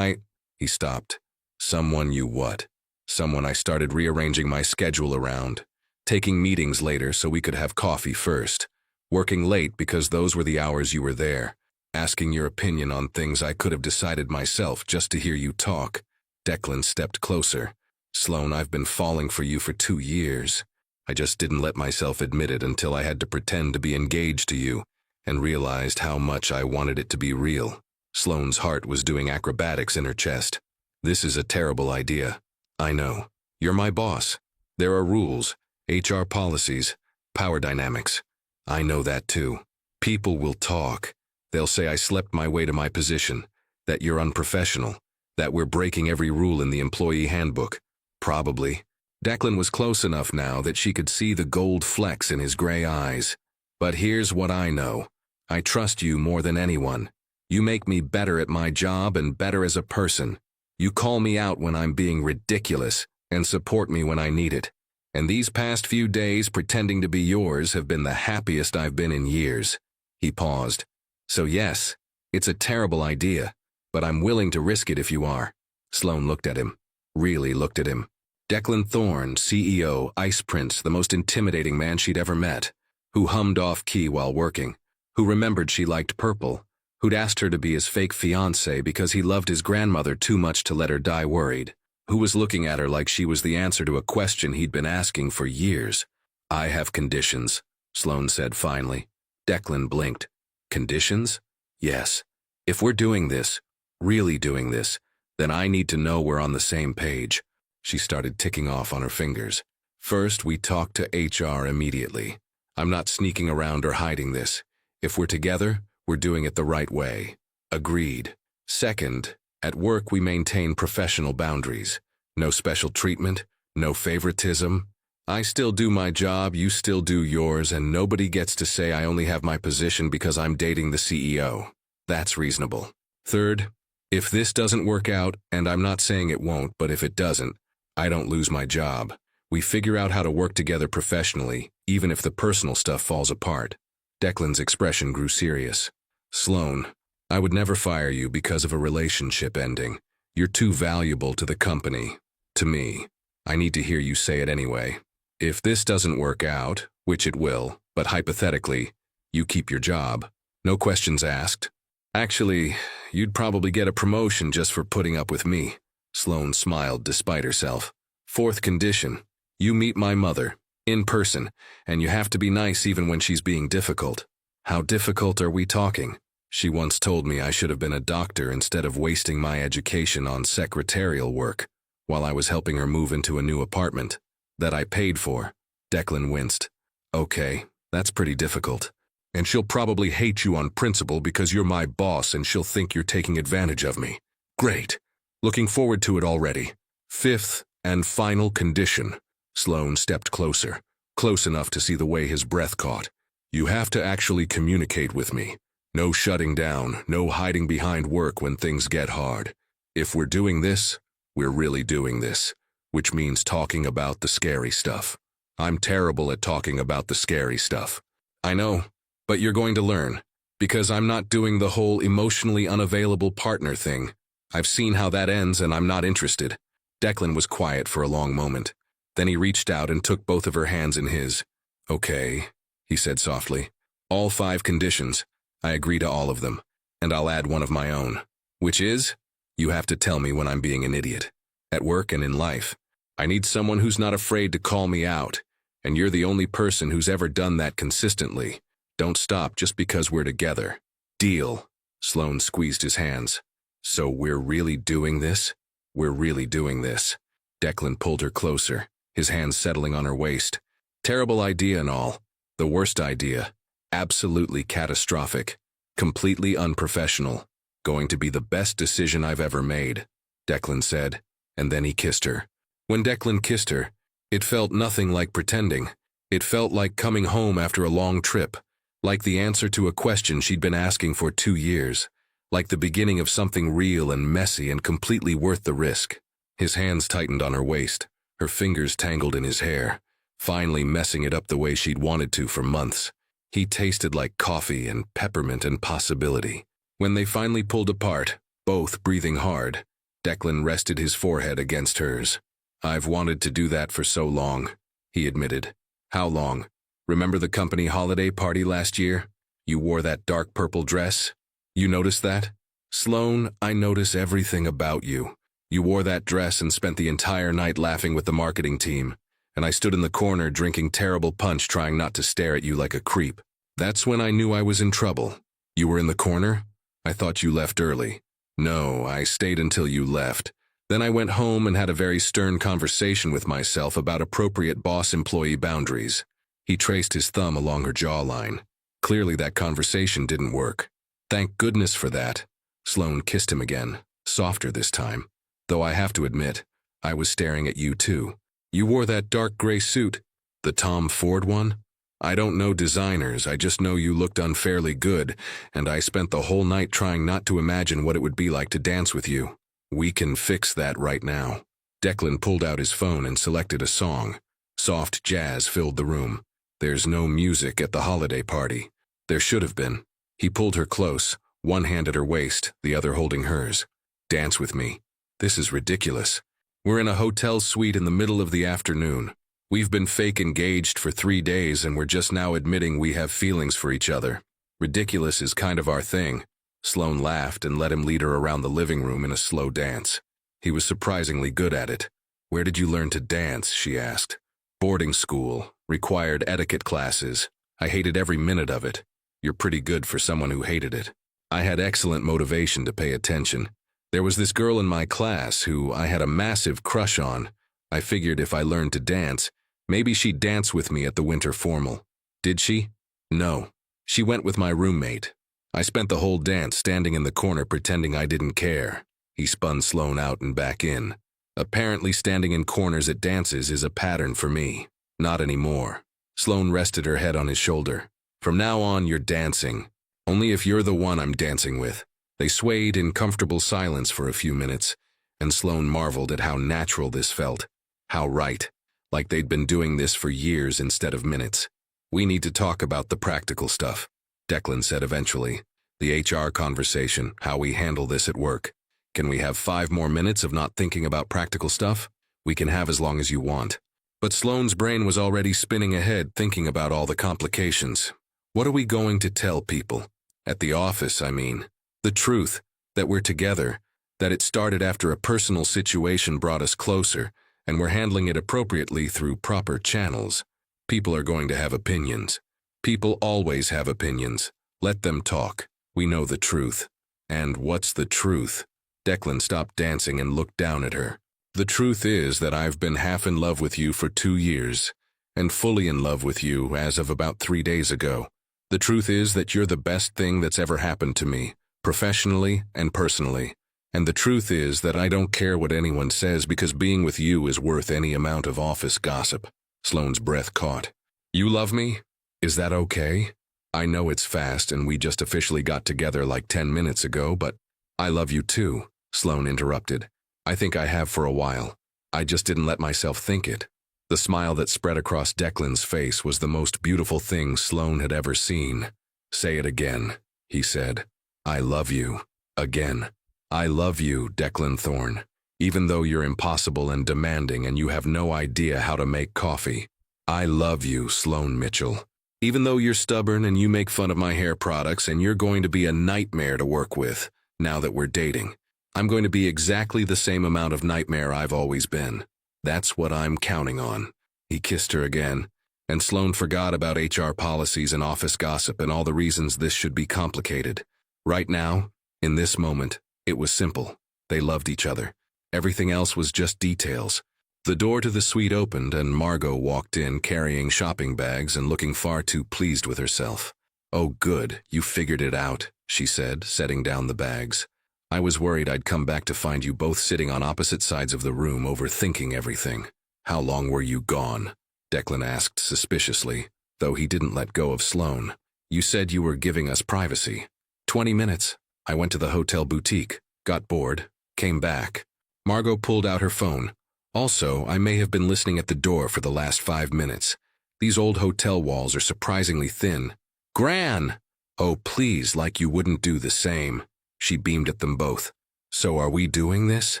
He stopped. Someone you what? Someone I started rearranging my schedule around, taking meetings later so we could have coffee first, working late because those were the hours you were there, asking your opinion on things I could have decided myself just to hear you talk. Declan stepped closer. Sloane, I've been falling for you for 2 years. I just didn't let myself admit it until I had to pretend to be engaged to you and realized how much I wanted it to be real. Sloane's heart was doing acrobatics in her chest. This is a terrible idea. I know. You're my boss. There are rules, HR policies, power dynamics. I know that too. People will talk. They'll say I slept my way to my position, that you're unprofessional, that we're breaking every rule in the employee handbook. Probably. Declan was close enough now that she could see the gold flecks in his gray eyes. But here's what I know. I trust you more than anyone. You make me better at my job and better as a person. You call me out when I'm being ridiculous and support me when I need it. And these past few days pretending to be yours have been the happiest I've been in years. He paused. So yes, it's a terrible idea, but I'm willing to risk it if you are. Sloane looked at him. Really looked at him. Declan Thorne, CEO, Ice Prince, the most intimidating man she'd ever met. who hummed off-key while working, who remembered she liked purple, who'd asked her to be his fake fiancé because he loved his grandmother too much to let her die worried, who was looking at her like she was the answer to a question he'd been asking for years. "I have conditions," Sloane said finally. Declan blinked. "Conditions? Yes. If we're doing this, really doing this, then I need to know we're on the same page." She started ticking off on her fingers. "First, we talk to HR immediately. I'm not sneaking around or hiding this. If we're together, we're doing it the right way. Agreed. Second, at work we maintain professional boundaries. No special treatment, no favoritism. I still do my job, you still do yours, and nobody gets to say I only have my position because I'm dating the CEO. That's reasonable. Third, if this doesn't work out, and I'm not saying it won't, but if it doesn't, I don't lose my job. We figure out how to work together professionally, even if the personal stuff falls apart." Declan's expression grew serious. "Sloane, I would never fire you because of a relationship ending. You're too valuable to the company. To me. I need to hear you say it anyway. If this doesn't work out, which it will, but hypothetically, you keep your job. No questions asked. Actually, you'd probably get a promotion just for putting up with me." Sloane smiled despite herself. "Fourth condition, you meet my mother, in person, and you have to be nice even when she's being difficult." "How difficult are we talking?" "She once told me I should have been a doctor instead of wasting my education on secretarial work, while I was helping her move into a new apartment that I paid for." Declan winced. "Okay, that's pretty difficult. And she'll probably hate you on principle because you're my boss and she'll think you're taking advantage of me. Great. Looking forward to it already. Fifth and final condition." Sloane stepped closer, close enough to see the way his breath caught. "You have to actually communicate with me. No shutting down, no hiding behind work when things get hard. If we're doing this, we're really doing this, which means talking about the scary stuff. I'm terrible at talking about the scary stuff. I know, but you're going to learn, because I'm not doing the whole emotionally unavailable partner thing. I've seen how that ends and I'm not interested." Declan was quiet for a long moment. Then he reached out and took both of her hands in his. "Okay," he said softly. "All 5 conditions. I agree to all of them, and I'll add one of my own. Which is, you have to tell me when I'm being an idiot. At work and in life. I need someone who's not afraid to call me out, and you're the only person who's ever done that consistently. Don't stop just because we're together. Deal." Sloane squeezed his hands. "So we're really doing this? We're really doing this." Declan pulled her closer, his hands settling on her waist. "Terrible idea and all. The worst idea. Absolutely catastrophic. Completely unprofessional. Going to be the best decision I've ever made," Declan said, and then he kissed her. When Declan kissed her, it felt nothing like pretending. It felt like coming home after a long trip, like the answer to a question she'd been asking for 2 years, like the beginning of something real and messy and completely worth the risk. His hands tightened on her waist, her fingers tangled in his hair, finally messing it up the way she'd wanted to for months. He tasted like coffee and peppermint and possibility. When they finally pulled apart, both breathing hard, Declan rested his forehead against hers. "I've wanted to do that for so long," he admitted. "How long? Remember the company holiday party last year? You wore that dark purple dress? You noticed that? Sloane, I notice everything about you. You wore that dress and spent the entire night laughing with the marketing team, and I stood in the corner drinking terrible punch trying not to stare at you like a creep. That's when I knew I was in trouble. You were in the corner? I thought you left early. No, I stayed until you left. Then I went home and had a very stern conversation with myself about appropriate boss-employee boundaries." He traced his thumb along her jawline. Clearly that conversation didn't work. "Thank goodness for that." Sloane kissed him again, softer this time. "Though I have to admit, I was staring at you too. You wore that dark gray suit. The Tom Ford one? I don't know designers, I just know you looked unfairly good, and I spent the whole night trying not to imagine what it would be like to dance with you. We can fix that right now." Declan pulled out his phone and selected a song. Soft jazz filled the room. "There's no music at the holiday party." There should have been. He pulled her close, one hand at her waist, the other holding hers. "Dance with me. This is ridiculous. We're in a hotel suite in the middle of the afternoon. We've been fake engaged for 3 days and we're just now admitting we have feelings for each other. Ridiculous is kind of our thing. Sloane laughed and let him lead her around the living room in a slow dance. He was surprisingly good at it. Where did you learn to dance? She asked. Boarding school, required etiquette classes. I hated every minute of it. You're pretty good for someone who hated it. I had excellent motivation to pay attention. There was this girl in my class who I had a massive crush on. I figured if I learned to dance, maybe she'd dance with me at the winter formal. Did she? No. She went with my roommate. I spent the whole dance standing in the corner pretending I didn't care. He spun Sloane out and back in. Apparently standing in corners at dances is a pattern for me. Not anymore. Sloane rested her head on his shoulder. From now on, you're dancing. Only if you're the one I'm dancing with. They swayed in comfortable silence for a few minutes, and Sloane marveled at how natural this felt. How right. Like they'd been doing this for years instead of minutes. We need to talk about the practical stuff, Declan said eventually. The HR conversation, how we handle this at work. Can we have 5 more minutes of not thinking about practical stuff? We can have as long as you want. But Sloane's brain was already spinning ahead, thinking about all the complications. What are we going to tell people? At the office, I mean. The truth, that we're together, that it started after a personal situation brought us closer, and we're handling it appropriately through proper channels. People are going to have opinions. People always have opinions. Let them talk. We know the truth. And what's the truth? Declan stopped dancing and looked down at her. The truth is that I've been half in love with you for 2 years, and fully in love with you as of about 3 days ago. The truth is that you're the best thing that's ever happened to me, professionally and personally. And the truth is that I don't care what anyone says because being with you is worth any amount of office gossip. Sloane's breath caught. You love me? Is that okay? I know it's fast and we just officially got together like 10 minutes ago, but I love you too, Sloane interrupted. I think I have for a while. I just didn't let myself think it. The smile that spread across Declan's face was the most beautiful thing Sloane had ever seen. Say it again, he said. I love you. Again. I love you, Declan Thorne. Even though you're impossible and demanding and you have no idea how to make coffee. I love you, Sloane Mitchell. Even though you're stubborn and you make fun of my hair products and you're going to be a nightmare to work with, now that we're dating. I'm going to be exactly the same amount of nightmare I've always been. That's what I'm counting on. He kissed her again, and Sloane forgot about HR policies and office gossip and all the reasons this should be complicated. Right now, in this moment, it was simple. They loved each other. Everything else was just details. The door to the suite opened and Margot walked in carrying shopping bags and looking far too pleased with herself. Oh good, you figured it out, she said, setting down the bags. I was worried I'd come back to find you both sitting on opposite sides of the room overthinking everything. How long were you gone? Declan asked suspiciously, though he didn't let go of Sloane. You said you were giving us privacy. 20 minutes. I went to the hotel boutique, got bored, came back. Margot pulled out her phone. Also, I may have been listening at the door for the last 5 minutes. These old hotel walls are surprisingly thin. Gran! Oh, please, like you wouldn't do the same. She beamed at them both. So are we doing this?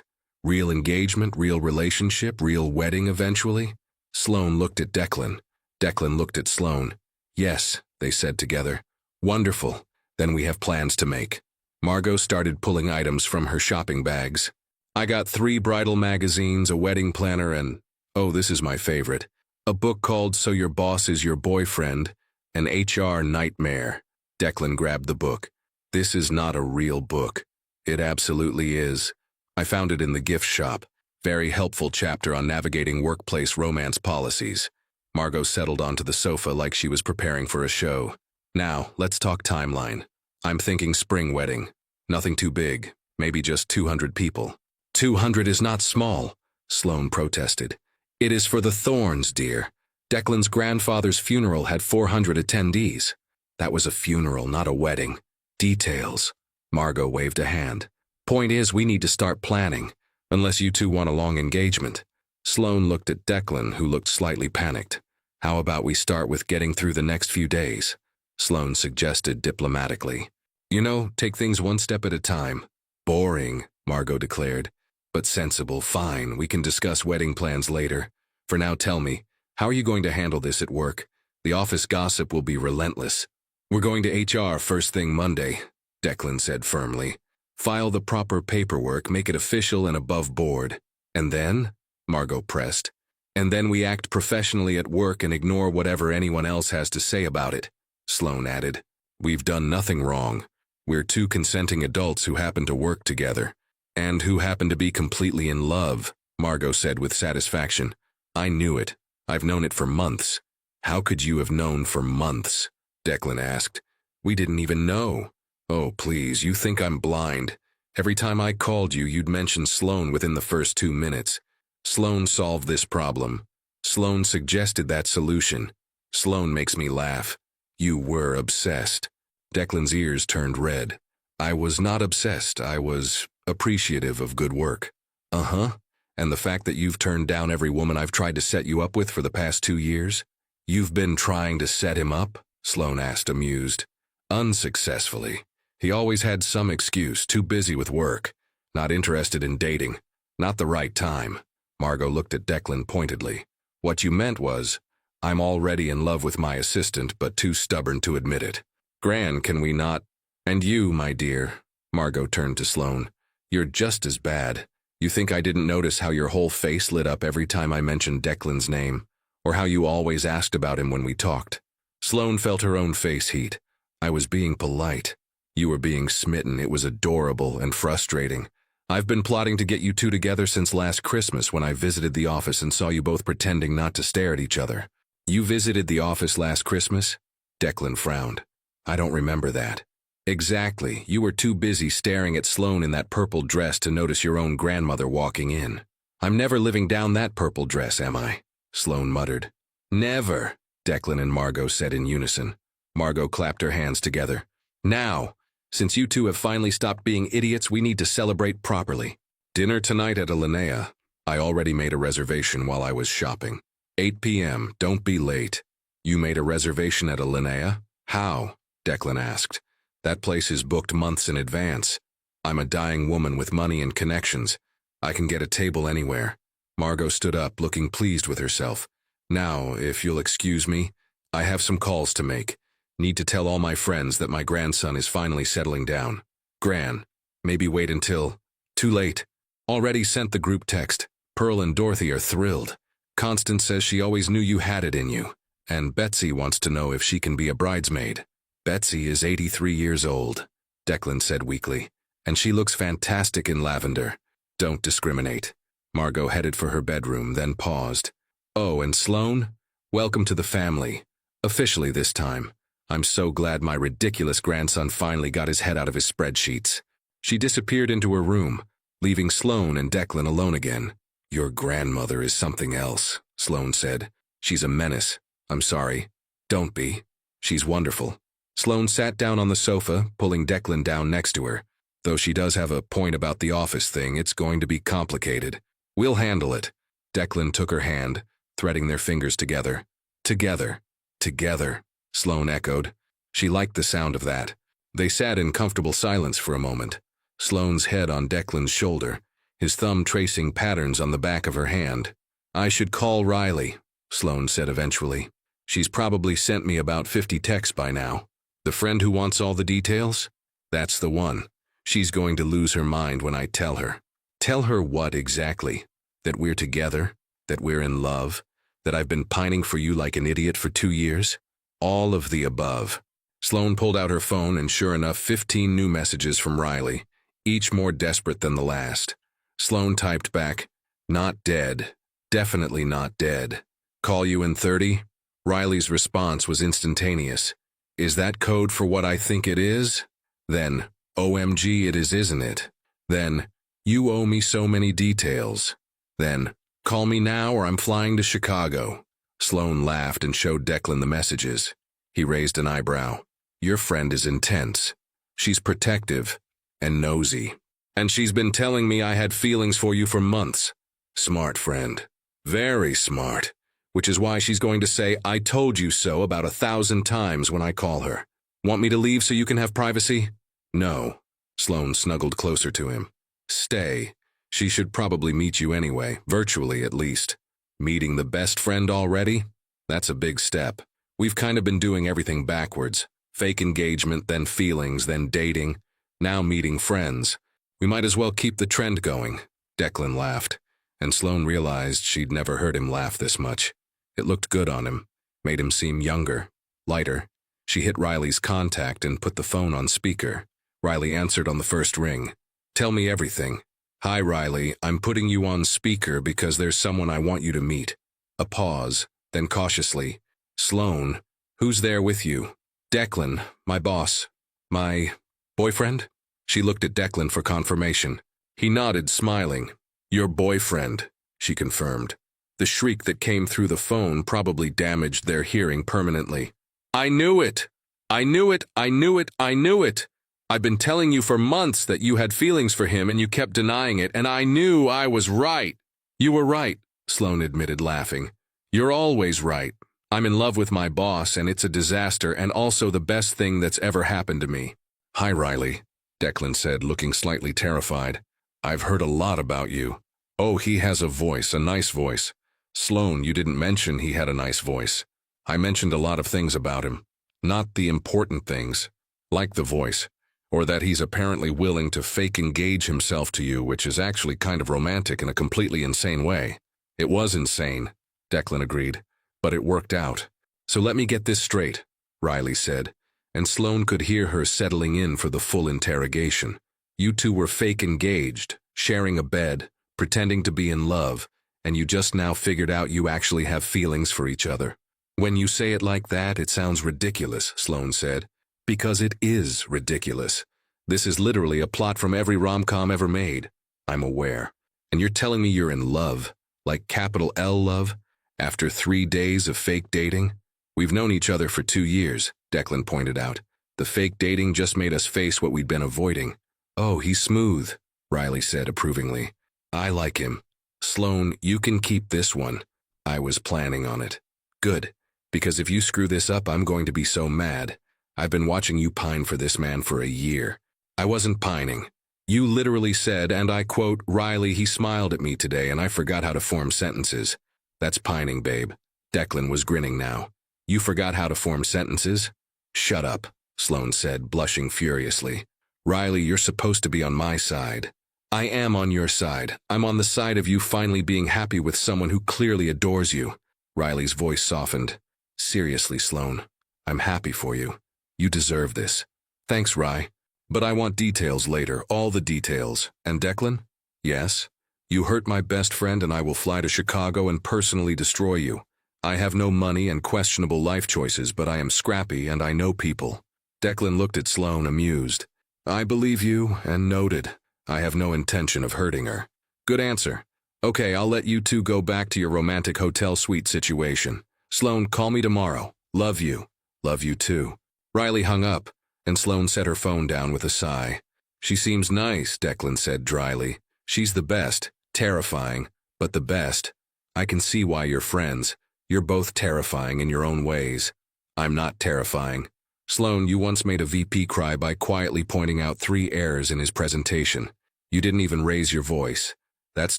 Real engagement, real relationship, real wedding eventually? Sloane looked at Declan. Declan looked at Sloane. Yes, they said together. Wonderful. Then we have plans to make. Margot started pulling items from her shopping bags. I got 3 bridal magazines, a wedding planner, and, oh, this is my favorite, a book called So Your Boss Is Your Boyfriend, an HR Nightmare. Declan grabbed the book. This is not a real book. It absolutely is. I found it in the gift shop. Very helpful chapter on navigating workplace romance policies. Margot settled onto the sofa like she was preparing for a show. Now, let's talk timeline. I'm thinking spring wedding. Nothing too big. Maybe just 200 people. 200 is not small, Sloane protested. It is for the Thornes, dear. Declan's grandfather's funeral had 400 attendees. That was a funeral, not a wedding. Details. Margot waved a hand. Point is, we need to start planning, unless you two want a long engagement. Sloane looked at Declan, who looked slightly panicked. How about we start with getting through the next few days? Sloane suggested diplomatically. You know, take things one step at a time. Boring, Margot declared. But sensible, fine, we can discuss wedding plans later. For now, tell me, How are you going to handle this at work? The office gossip will be relentless. We're going to HR first thing Monday, Declan said firmly. File the proper paperwork, make it official and above board. And then? Margot pressed. And then we act professionally at work and ignore whatever anyone else has to say about it, Sloane added. We've done nothing wrong. We're two consenting adults who happen to work together. And who happen to be completely in love, Margot said with satisfaction. I knew it. I've known it for months. How could you have known for months? Declan asked. We didn't even know. Oh, please, you think I'm blind. Every time I called you, you'd mention Sloane within the first 2 minutes. Sloane solved this problem. Sloane suggested that solution. Sloane makes me laugh. You were obsessed. Declan's ears turned red. I was not obsessed. I was appreciative of good work. Uh-huh. And the fact that you've turned down every woman I've tried to set you up with for the past 2 years? You've been trying to set him up? Sloane asked, amused. Unsuccessfully. He always had some excuse, too busy with work. Not interested in dating. Not the right time. Margot looked at Declan pointedly. What you meant was, I'm already in love with my assistant, but too stubborn to admit it. Gran, can we not? And you, my dear. Margot turned to Sloane. You're just as bad. You think I didn't notice how your whole face lit up every time I mentioned Declan's name? Or how you always asked about him when we talked? Sloane felt her own face heat. I was being polite. You were being smitten. It was adorable and frustrating. I've been plotting to get you two together since last Christmas when I visited the office and saw you both pretending not to stare at each other. You visited the office last Christmas? Declan frowned. I don't remember that. Exactly. You were too busy staring at Sloane in that purple dress to notice your own grandmother walking in. I'm never living down that purple dress, am I? Sloane muttered. Never, Declan and Margot said in unison. Margot clapped her hands together. Now, since you two have finally stopped being idiots, we need to celebrate properly. Dinner tonight at a Linnea. I already made a reservation while I was shopping. 8 p.m., don't be late. You made a reservation at a Linnea? How? Declan asked. That place is booked months in advance. I'm a dying woman with money and connections. I can get a table anywhere. Margot stood up, looking pleased with herself. Now, if you'll excuse me, I have some calls to make. Need to tell all my friends that my grandson is finally settling down. Gran, maybe wait until... Too late. Already sent the group text. Pearl and Dorothy are thrilled. Constance says she always knew you had it in you. And Betsy wants to know if she can be a bridesmaid. Betsy is 83 years old, Declan said weakly. And she looks fantastic in lavender. Don't discriminate. Margot headed for her bedroom, then paused. Oh, and Sloane? Welcome to the family. Officially this time. I'm so glad my ridiculous grandson finally got his head out of his spreadsheets. She disappeared into her room, leaving Sloane and Declan alone again. Your grandmother is something else, Sloane said. She's a menace. I'm sorry. Don't be. She's wonderful. Sloane sat down on the sofa, pulling Declan down next to her. Though she does have a point about the office thing, it's going to be complicated. We'll handle it. Declan took her hand, threading their fingers together. Together. Together. Sloane echoed. She liked the sound of that. They sat in comfortable silence for a moment. Sloane's head on Declan's shoulder, his thumb tracing patterns on the back of her hand. I should call Riley, Sloane said eventually. She's probably sent me about 50 texts by now. The friend who wants all the details? That's the one. She's going to lose her mind when I tell her. Tell her what exactly? That we're together? That we're in love? That I've been pining for you like an idiot for 2 years? All of the above. Sloane pulled out her phone and sure enough 15 new messages from Riley, each more desperate than the last. Sloane typed back, not dead. Definitely not dead. Call you in 30? Riley's response was instantaneous. Is that code for what I think it is? Then, OMG it is, isn't it? Then, you owe me so many details. Then, call me now or I'm flying to Chicago. Sloane laughed and showed Declan the messages. He raised an eyebrow. Your friend is intense. She's protective and nosy. And she's been telling me I had feelings for you for months. Smart friend. Very smart. Which is why she's going to say, I told you so about 1,000 times when I call her. Want me to leave so you can have privacy? No. Sloane snuggled closer to him. Stay. She should probably meet you anyway, virtually at least. Meeting the best friend already? That's a big step. We've kind of been doing everything backwards. Fake engagement, then feelings, then dating. Now meeting friends. We might as well keep the trend going. Declan laughed, and Sloane realized she'd never heard him laugh this much. It looked good on him, made him seem younger, lighter. She hit Riley's contact and put the phone on speaker. Riley answered on the first ring. Tell me everything. Hi, Riley. I'm putting you on speaker because there's someone I want you to meet. A pause, then cautiously. Sloane, who's there with you? Declan, my boss. My boyfriend? She looked at Declan for confirmation. He nodded, smiling. Your boyfriend, she confirmed. The shriek that came through the phone probably damaged their hearing permanently. I knew it! I knew it! I knew it! I knew it! I've been telling you for months that you had feelings for him and you kept denying it, and I knew I was right. You were right, Sloane admitted, laughing. You're always right. I'm in love with my boss, and it's a disaster and also the best thing that's ever happened to me. Hi, Riley, Declan said, looking slightly terrified. I've heard a lot about you. Oh, he has a voice, a nice voice. Sloane, you didn't mention he had a nice voice. I mentioned a lot of things about him. Not the important things, like the voice, or that he's apparently willing to fake engage himself to you, which is actually kind of romantic in a completely insane way. It was insane, Declan agreed, but it worked out. So let me get this straight, Riley said, and Sloane could hear her settling in for the full interrogation. You two were fake engaged, sharing a bed, pretending to be in love, and you just now figured out you actually have feelings for each other. When you say it like that, it sounds ridiculous, Sloane said. Because it is ridiculous. This is literally a plot from every rom-com ever made. I'm aware. And you're telling me you're in love, like capital L love, after 3 days of fake dating? We've known each other for 2 years, Declan pointed out. The fake dating just made us face what we'd been avoiding. Oh, he's smooth, Riley said approvingly. I like him. Sloane, you can keep this one. I was planning on it. Good, because if you screw this up, I'm going to be so mad. I've been watching you pine for this man for a year. I wasn't pining. You literally said, and I quote, Riley, he smiled at me today and I forgot how to form sentences. That's pining, babe. Declan was grinning now. You forgot how to form sentences? Shut up, Sloane said, blushing furiously. Riley, you're supposed to be on my side. I am on your side. I'm on the side of you finally being happy with someone who clearly adores you. Riley's voice softened. Seriously, Sloane, I'm happy for you. You deserve this. Thanks, Rye. But I want details later, all the details. And Declan? Yes? You hurt my best friend and I will fly to Chicago and personally destroy you. I have no money and questionable life choices, but I am scrappy and I know people. Declan looked at Sloane, amused. I believe you, and noted. I have no intention of hurting her. Good answer. Okay, I'll let you two go back to your romantic hotel suite situation. Sloane, call me tomorrow. Love you. Love you too. Riley hung up, and Sloane set her phone down with a sigh. She seems nice, Declan said dryly. She's the best, terrifying, but the best. I can see why you're friends. You're both terrifying in your own ways. I'm not terrifying. Sloane, you once made a VP cry by quietly pointing out 3 errors in his presentation. You didn't even raise your voice. That's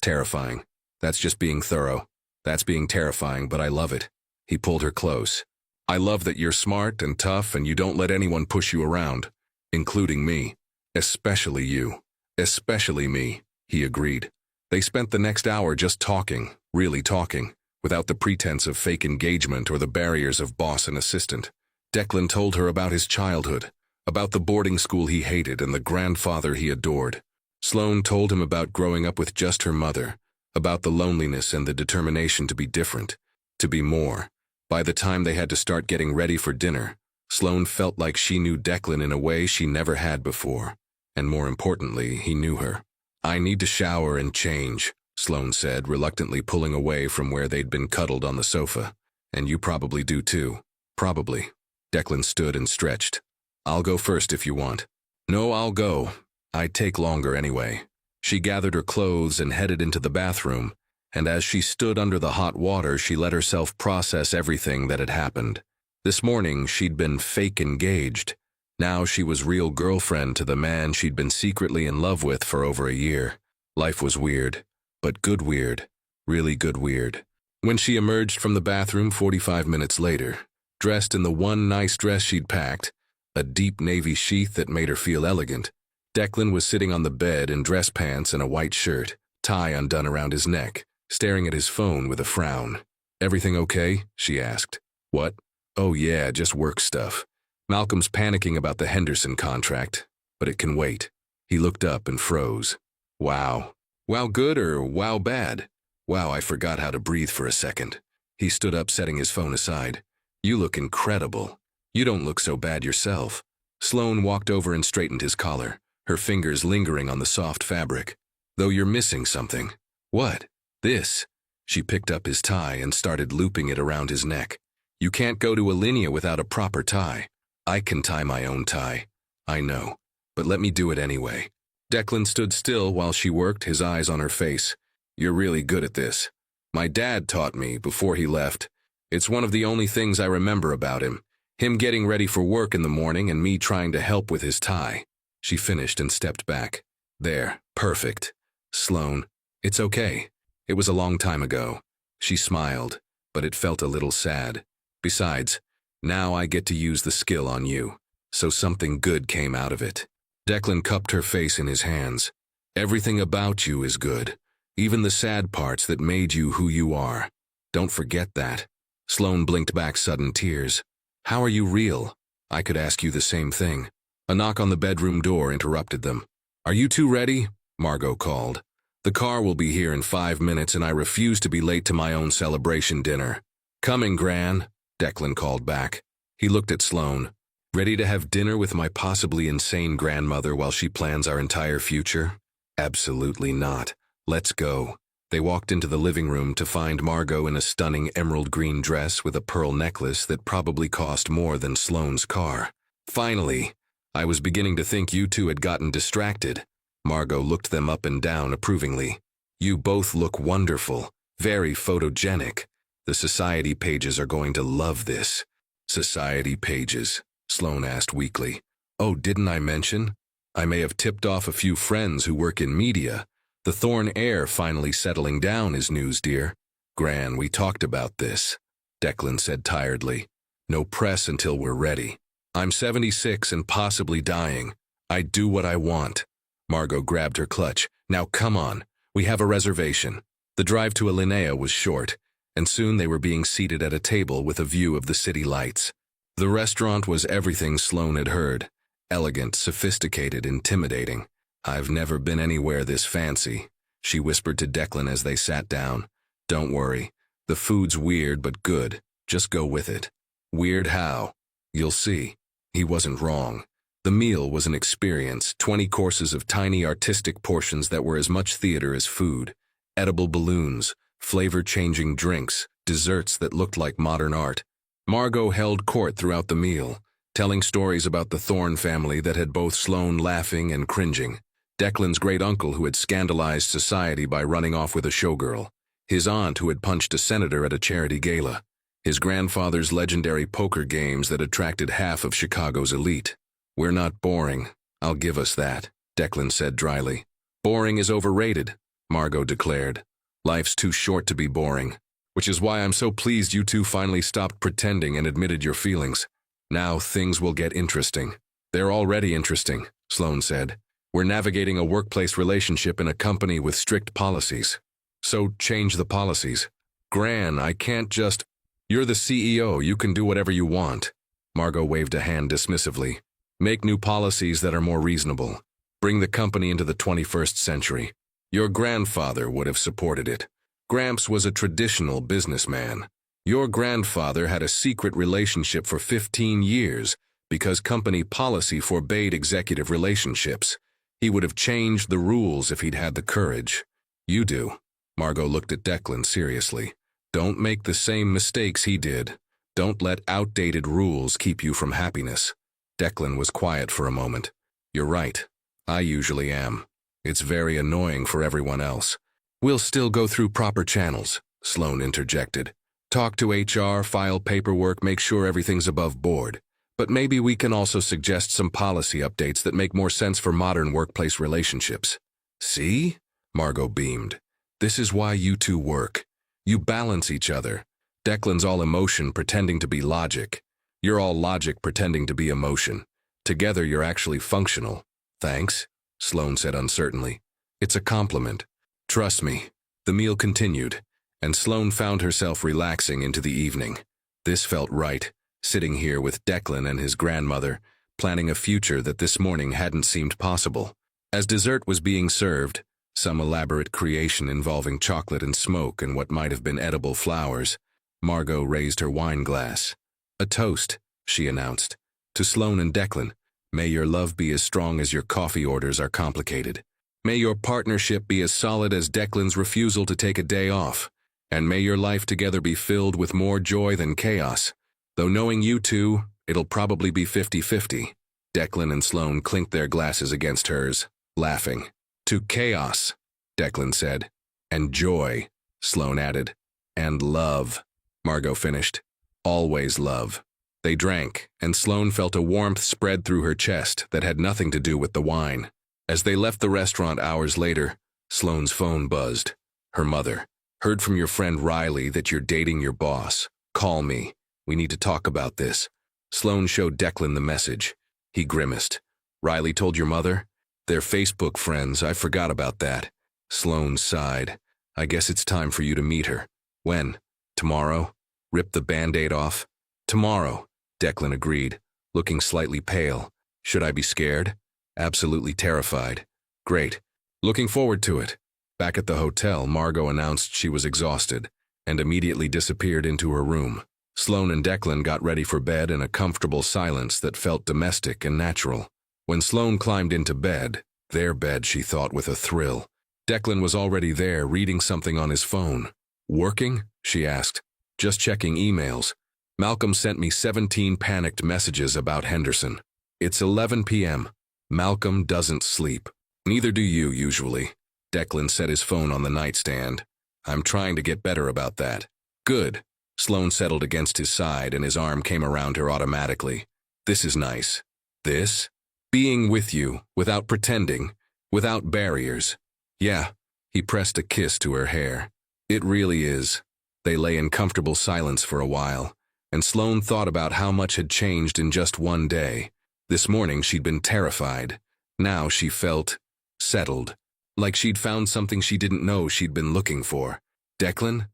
terrifying. That's just being thorough. That's being terrifying, but I love it. He pulled her close. I love that you're smart and tough and you don't let anyone push you around, including me. Especially you. Especially me, he agreed. They spent the next hour just talking, really talking, without the pretense of fake engagement or the barriers of boss and assistant. Declan told her about his childhood, about the boarding school he hated and the grandfather he adored. Sloane told him about growing up with just her mother, about the loneliness and the determination to be different, to be more. By the time they had to start getting ready for dinner, Sloane felt like she knew Declan in a way she never had before. And more importantly, he knew her. I need to shower and change, Sloane said, reluctantly pulling away from where they'd been cuddled on the sofa. And you probably do too. Probably. Declan stood and stretched. I'll go first if you want. No, I'll go. I'd take longer anyway. She gathered her clothes and headed into the bathroom, and as she stood under the hot water, she let herself process everything that had happened. This morning, she'd been fake engaged. Now she was real girlfriend to the man she'd been secretly in love with for over a year. Life was weird, but good weird. Really good weird. When she emerged from the bathroom 45 minutes later, dressed in the one nice dress she'd packed, a deep navy sheath that made her feel elegant, Declan was sitting on the bed in dress pants and a white shirt, tie undone around his neck, staring at his phone with a frown. "Everything okay?" she asked. "What? Oh yeah, just work stuff. Malcolm's panicking about the Henderson contract, but it can wait." He looked up and froze. "Wow. Wow good or wow bad?" "Wow, I forgot how to breathe for a second." He stood up, setting his phone aside. "You look incredible. You don't look so bad yourself." Sloane walked over and straightened his collar, her fingers lingering on the soft fabric. "Though you're missing something." "What?" "This." She picked up his tie and started looping it around his neck. "You can't go to Alinea without a proper tie." "I can tie my own tie." "I know, but let me do it anyway." Declan stood still while she worked, his eyes on her face. "You're really good at this. My dad taught me before he left. It's one of the only things I remember about him. Him getting ready for work in the morning and me trying to help with his tie." She finished and stepped back. "There, perfect." "Sloane, it's okay. It was a long time ago." She smiled, but it felt a little sad. "Besides, now I get to use the skill on you." So something good came out of it. Declan cupped her face in his hands. "Everything about you is good. Even the sad parts that made you who you are. Don't forget that." Sloane blinked back sudden tears. "How are you real?" "I could ask you the same thing." A knock on the bedroom door interrupted them. "Are you two ready?" Margot called. "The car will be here in 5 minutes and I refuse to be late to my own celebration dinner." "Coming, Gran," Declan called back. He looked at Sloane. "Ready to have dinner with my possibly insane grandmother while she plans our entire future?" "Absolutely not. Let's go." They walked into the living room to find Margot in a stunning emerald green dress with a pearl necklace that probably cost more than Sloane's car. "Finally. I was beginning to think you two had gotten distracted." Margot looked them up and down approvingly. "You both look wonderful. Very photogenic. The society pages are going to love this." "Society pages?" Sloane asked weakly. "Oh, didn't I mention? I may have tipped off a few friends who work in media. The Thorn heir finally settling down is news, dear." "Gran, we talked about this," Declan said tiredly. "No press until we're ready. I'm 76 and possibly dying. I do what I want." Margot grabbed her clutch. "Now come on. We have a reservation." The drive to Alinea was short, and soon they were being seated at a table with a view of the city lights. The restaurant was everything Sloane had heard. Elegant, sophisticated, intimidating. "I've never been anywhere this fancy," she whispered to Declan as they sat down. "Don't worry. The food's weird but good. Just go with it." "Weird how?" "You'll see." He wasn't wrong. The meal was an experience, 20 courses of tiny artistic portions that were as much theater as food. Edible balloons, flavor-changing drinks, desserts that looked like modern art. Margot held court throughout the meal, telling stories about the Thorn family that had both Sloane laughing and cringing. Declan's great-uncle who had scandalized society by running off with a showgirl. His aunt who had punched a senator at a charity gala. His grandfather's legendary poker games that attracted half of Chicago's elite. "We're not boring, I'll give us that," Declan said dryly. "Boring is overrated," Margot declared. "Life's too short to be boring. Which is why I'm so pleased you two finally stopped pretending and admitted your feelings. Now things will get interesting." "They're already interesting," Sloane said. "We're navigating a workplace relationship in a company with strict policies. So change the policies." "Gran, I can't just—" "You're the CEO, you can do whatever you want." Margot waved a hand dismissively. "Make new policies that are more reasonable. Bring the company into the 21st century. Your grandfather would have supported it. Gramps was a traditional businessman. Your grandfather had a secret relationship for 15 years because company policy forbade executive relationships. He would have changed the rules if he'd had the courage. You do." Margot looked at Declan seriously. "Don't make the same mistakes he did. Don't let outdated rules keep you from happiness." Declan was quiet for a moment. "You're right. I usually am. It's very annoying for everyone else." "We'll still go through proper channels," Sloane interjected. "Talk to HR, file paperwork, make sure everything's above board. But maybe we can also suggest some policy updates that make more sense for modern workplace relationships." "See?" Margot beamed. "This is why you two work. You balance each other. Declan's all emotion pretending to be logic. You're all logic pretending to be emotion. Together you're actually functional. Thanks, Sloane said uncertainly. It's a compliment. Trust me. The meal continued, and Sloane found herself relaxing into the evening. This felt right, sitting here with Declan and his grandmother, planning a future that this morning hadn't seemed possible. As dessert was being served, some elaborate creation involving chocolate and smoke and what might have been edible flowers, Margot raised her wine glass. A toast, she announced. To Sloane and Declan, may your love be as strong as your coffee orders are complicated. May your partnership be as solid as Declan's refusal to take a day off. And may your life together be filled with more joy than chaos. Though knowing you two, it'll probably be 50-50. Declan and Sloane clinked their glasses against hers, laughing. To chaos, Declan said. And joy, Sloane added. And love, Margot finished. Always love. They drank, and Sloane felt a warmth spread through her chest that had nothing to do with the wine. As they left the restaurant hours later, Sloane's phone buzzed. Her mother. Heard from your friend Riley that you're dating your boss. Call me. We need to talk about this. Sloane showed Declan the message. He grimaced. Riley told your mother? They're Facebook friends. I forgot about that. Sloane sighed. I guess it's time for you to meet her. When? Tomorrow? Rip the Band-Aid off? Tomorrow, Declan agreed, looking slightly pale. Should I be scared? Absolutely terrified. Great. Looking forward to it. Back at the hotel, Margot announced she was exhausted and immediately disappeared into her room. Sloane and Declan got ready for bed in a comfortable silence that felt domestic and natural. When Sloane climbed into bed, their bed, she thought with a thrill, Declan was already there reading something on his phone. Working? She asked. Just checking emails. Malcolm sent me 17 panicked messages about Henderson. It's 11 p.m. Malcolm doesn't sleep. Neither do you, usually. Declan set his phone on the nightstand. I'm trying to get better about that. Good. Sloane settled against his side and his arm came around her automatically. This is nice. This? Being with you, without pretending, without barriers. Yeah. He pressed a kiss to her hair. It really is. They lay in comfortable silence for a while, and Sloane thought about how much had changed in just one day. This morning she'd been terrified. Now she felt settled, like she'd found something she didn't know she'd been looking for. Declan?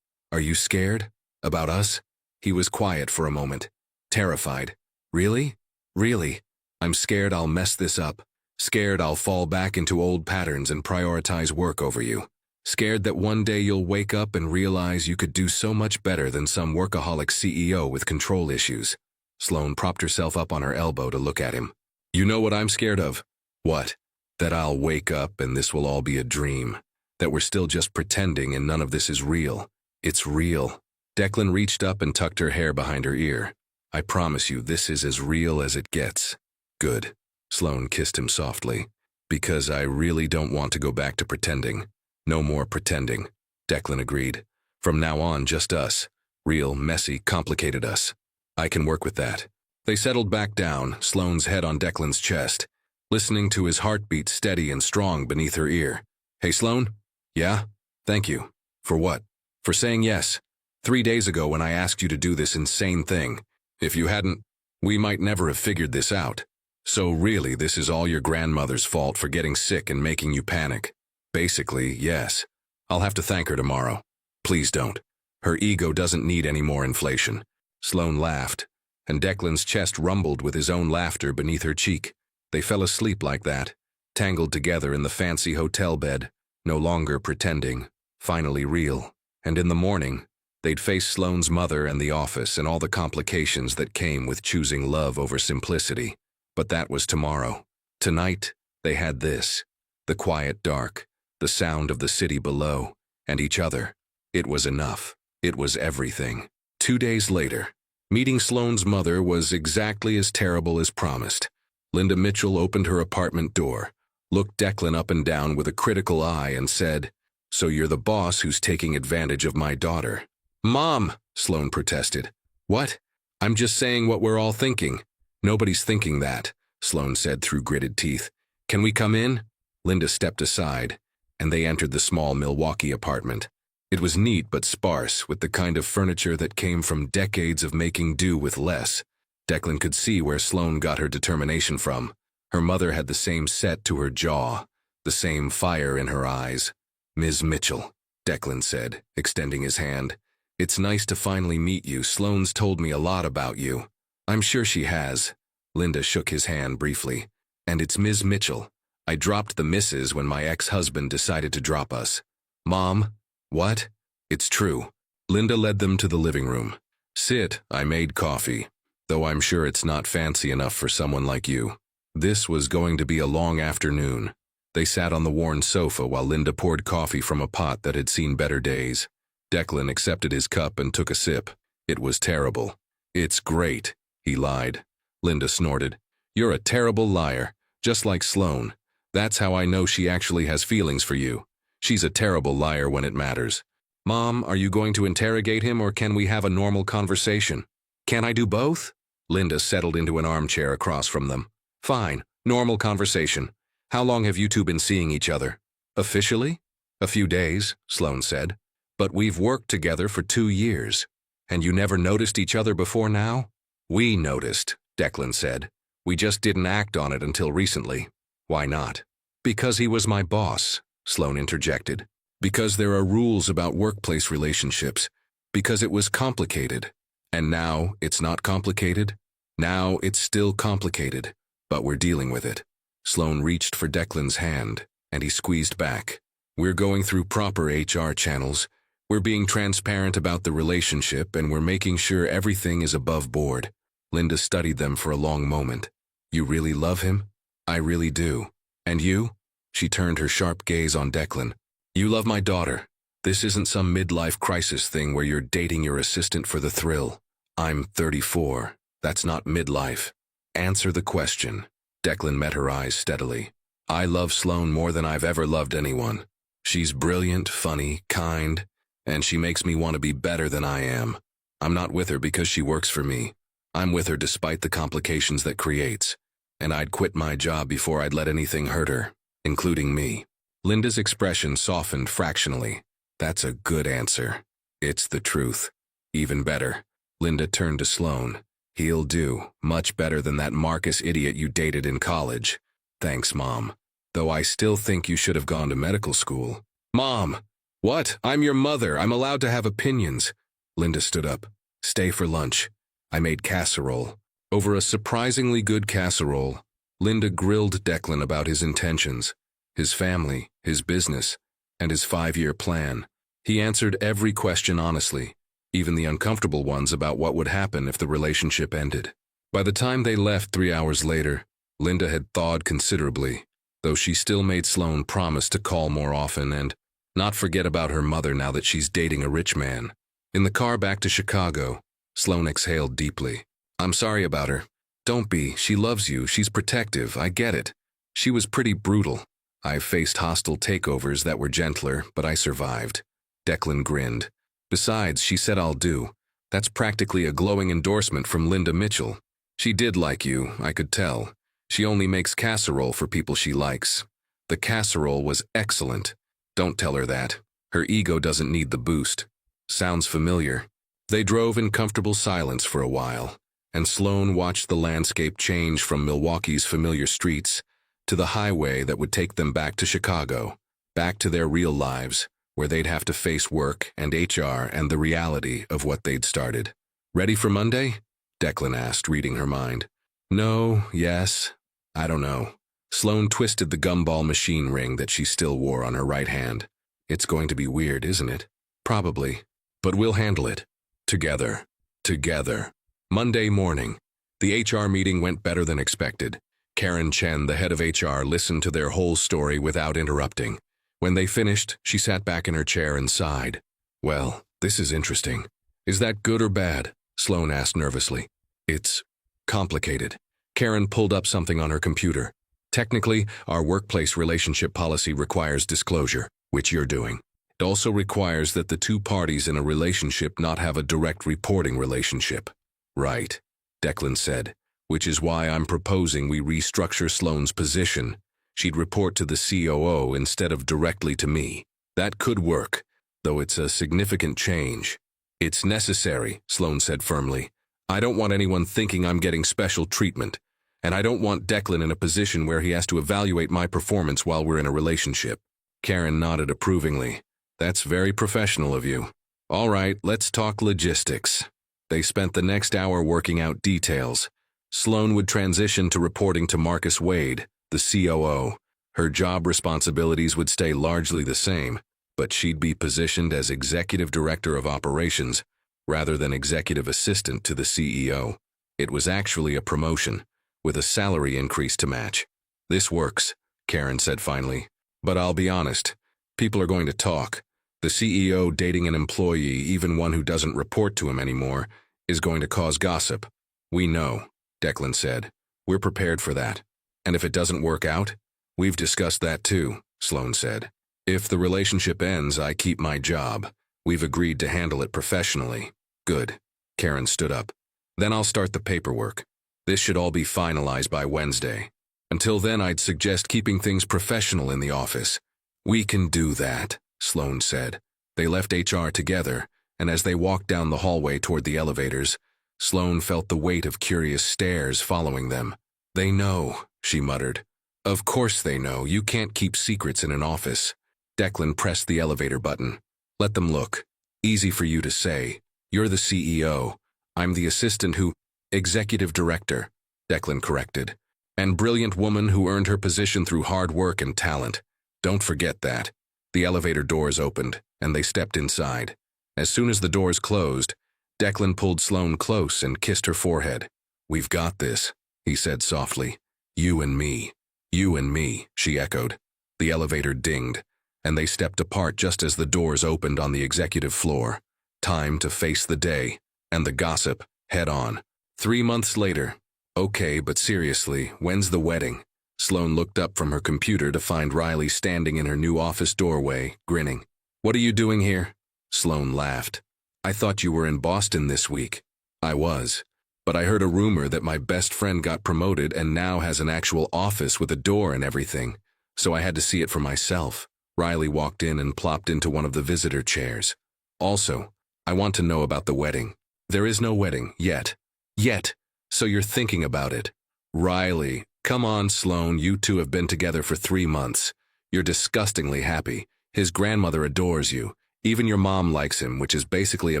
Are you scared? About us? He was quiet for a moment. Terrified. Really? Really? I'm scared I'll mess this up. Scared I'll fall back into old patterns and prioritize work over you. Scared that one day you'll wake up and realize you could do so much better than some workaholic CEO with control issues. Sloane propped herself up on her elbow to look at him. You know what I'm scared of? What? That I'll wake up and this will all be a dream. That we're still just pretending and none of this is real. It's real. Declan reached up and tucked her hair behind her ear. I promise you this is as real as it gets. Good. Sloane kissed him softly. Because I really don't want to go back to pretending. No more pretending, Declan agreed. From now on, just us. Real, messy, complicated us. I can work with that. They settled back down, Sloane's head on Declan's chest, listening to his heartbeat steady and strong beneath her ear. Hey, Sloane? Yeah? Thank you. For what? For saying yes. 3 days ago when I asked you to do this insane thing. If you hadn't, we might never have figured this out. So really, this is all your grandmother's fault for getting sick and making you panic. Basically, yes. I'll have to thank her tomorrow. Please don't. Her ego doesn't need any more inflation. Sloane laughed, and Declan's chest rumbled with his own laughter beneath her cheek. They fell asleep like that, tangled together in the fancy hotel bed, no longer pretending, finally real. And in the morning, they'd face Sloane's mother and the office and all the complications that came with choosing love over simplicity. But that was tomorrow. Tonight, they had this. The quiet dark. The sound of the city below, and each other. It was enough. It was everything. 2 days later, meeting Sloane's mother was exactly as terrible as promised. Linda Mitchell opened her apartment door, looked Declan up and down with a critical eye and said, So you're the boss who's taking advantage of my daughter. Mom, Sloane protested. What? I'm just saying what we're all thinking. Nobody's thinking that, Sloane said through gritted teeth. Can we come in? Linda stepped aside, and they entered the small Milwaukee apartment. It was neat but sparse, with the kind of furniture that came from decades of making do with less. Declan could see where Sloane got her determination from. Her mother had the same set to her jaw, the same fire in her eyes. "Ms. Mitchell," Declan said, extending his hand. "It's nice to finally meet you. Sloane's told me a lot about you." "I'm sure she has." Linda shook his hand briefly. "And it's Ms. Mitchell. I dropped the Mrs. when my ex-husband decided to drop us." "Mom?" "What?" "It's true." Linda led them to the living room. "Sit, I made coffee, though I'm sure it's not fancy enough for someone like you." This was going to be a long afternoon. They sat on the worn sofa while Linda poured coffee from a pot that had seen better days. Declan accepted his cup and took a sip. It was terrible. "It's great," he lied. Linda snorted. "You're a terrible liar, just like Sloane. That's how I know she actually has feelings for you. She's a terrible liar when it matters." "Mom, are you going to interrogate him, or can we have a normal conversation?" "Can I do both?" Linda settled into an armchair across from them. "Fine, normal conversation. How long have you two been seeing each other?" "Officially?" "A few days," Sloane said. "But we've worked together for 2 years. And you never noticed each other before now?" "We noticed," Declan said. "We just didn't act on it until recently." "Why not?" "Because he was my boss," Sloane interjected. "Because there are rules about workplace relationships. Because it was complicated. And now it's not complicated. Now it's still complicated. But we're dealing with it." Sloane reached for Declan's hand, and he squeezed back. "We're going through proper HR channels. We're being transparent about the relationship, and we're making sure everything is above board." Linda studied them for a long moment. "You really love him?" "I really do. And you?" She turned her sharp gaze on Declan. "You love my daughter. This isn't some midlife crisis thing where you're dating your assistant for the thrill." "I'm 34. That's not midlife." "Answer the question." Declan met her eyes steadily. "I love Sloane more than I've ever loved anyone. She's brilliant, funny, kind, and she makes me want to be better than I am. I'm not with her because she works for me. I'm with her despite the complications that creates. And I'd quit my job before I'd let anything hurt her, including me." Linda's expression softened fractionally. "That's a good answer. It's the truth." "Even better." Linda turned to Sloane. "He'll do, much better than that Marcus idiot you dated in college." "Thanks, Mom. Though I still think you should have gone to medical school." "Mom!" "What? I'm your mother. I'm allowed to have opinions." Linda stood up. "Stay for lunch. I made casserole." Over a surprisingly good casserole, Linda grilled Declan about his intentions, his family, his business, and his 5-year plan. He answered every question honestly, even the uncomfortable ones about what would happen if the relationship ended. By the time they left 3 hours later, Linda had thawed considerably, though she still made Sloane promise to call more often and not forget about her mother now that she's dating a rich man. In the car back to Chicago, Sloane exhaled deeply. "I'm sorry about her." "Don't be. She loves you. She's protective. I get it. She was pretty brutal. I've faced hostile takeovers that were gentler, but I survived." Declan grinned. "Besides, she said I'll do. That's practically a glowing endorsement from Linda Mitchell. She did like you, I could tell. She only makes casserole for people she likes." "The casserole was excellent." "Don't tell her that. Her ego doesn't need the boost." "Sounds familiar." They drove in comfortable silence for a while, and Sloane watched the landscape change from Milwaukee's familiar streets to the highway that would take them back to Chicago, back to their real lives, where they'd have to face work and HR and the reality of what they'd started. "Ready for Monday?" Declan asked, reading her mind. "No, yes, I don't know." Sloane twisted the gumball machine ring that she still wore on her right hand. "It's going to be weird, isn't it?" "Probably. But we'll handle it. Together. Together." Monday morning. The HR meeting went better than expected. Karen Chen, the head of HR, listened to their whole story without interrupting. When they finished, she sat back in her chair and sighed. "Well, this is interesting." "Is that good or bad?" Sloane asked nervously. "It's complicated." Karen pulled up something on her computer. "Technically, our workplace relationship policy requires disclosure, which you're doing. It also requires that the two parties in a relationship not have a direct reporting relationship." "Right," Declan said, "which is why I'm proposing we restructure Sloane's position. She'd report to the COO instead of directly to me." "That could work. though it's a significant change. It's necessary, Sloane said firmly. I don't want anyone thinking I'm getting special treatment, and I don't want Declan in a position where he has to evaluate my performance while we're in a relationship. Karen nodded approvingly. That's very professional of you. All right, let's talk logistics. They spent the next hour working out details. Sloane would transition to reporting to Marcus Wade, the COO. Her job responsibilities would stay largely the same, but she'd be positioned as Executive Director of Operations rather than Executive Assistant to the CEO. It was actually a promotion, with a salary increase to match. This works, Karen said finally. But I'll be honest, people are going to talk. The CEO dating an employee, even one who doesn't report to him anymore, is going to cause gossip. We know, Declan said. We're prepared for that. And if it doesn't work out, we've discussed that too, Sloane said. If the relationship ends, I keep my job. We've agreed to handle it professionally. Good. Karen stood up. Then I'll start the paperwork. This should all be finalized by Wednesday. Until then, I'd suggest keeping things professional in the office. We can do that, Sloane said. They left HR together, and as they walked down the hallway toward the elevators, Sloane felt the weight of curious stares following them. They know, she muttered. Of course they know. You can't keep secrets in an office. Declan pressed the elevator button. Let them look. Easy for you to say. You're the CEO. I'm the assistant who... Executive Director, Declan corrected. And brilliant woman who earned her position through hard work and talent. Don't forget that. The elevator doors opened, and they stepped inside. As soon as the doors closed, Declan pulled Sloane close and kissed her forehead. We've got this, he said softly. You and me. You and me, she echoed. The elevator dinged, and they stepped apart just as the doors opened on the executive floor. Time to face the day, and the gossip, head on. 3 months later. Okay, but seriously, when's the wedding? Sloane looked up from her computer to find Riley standing in her new office doorway, grinning. What are you doing here? Sloane laughed. I thought you were in Boston this week. I was. But I heard a rumor that my best friend got promoted and now has an actual office with a door and everything, so I had to see it for myself. Riley walked in and plopped into one of the visitor chairs. Also, I want to know about the wedding. There is no wedding, yet. Yet. So you're thinking about it. Riley, come on, Sloane, you two have been together for 3 months. You're disgustingly happy. His grandmother adores you. Even your mom likes him, which is basically a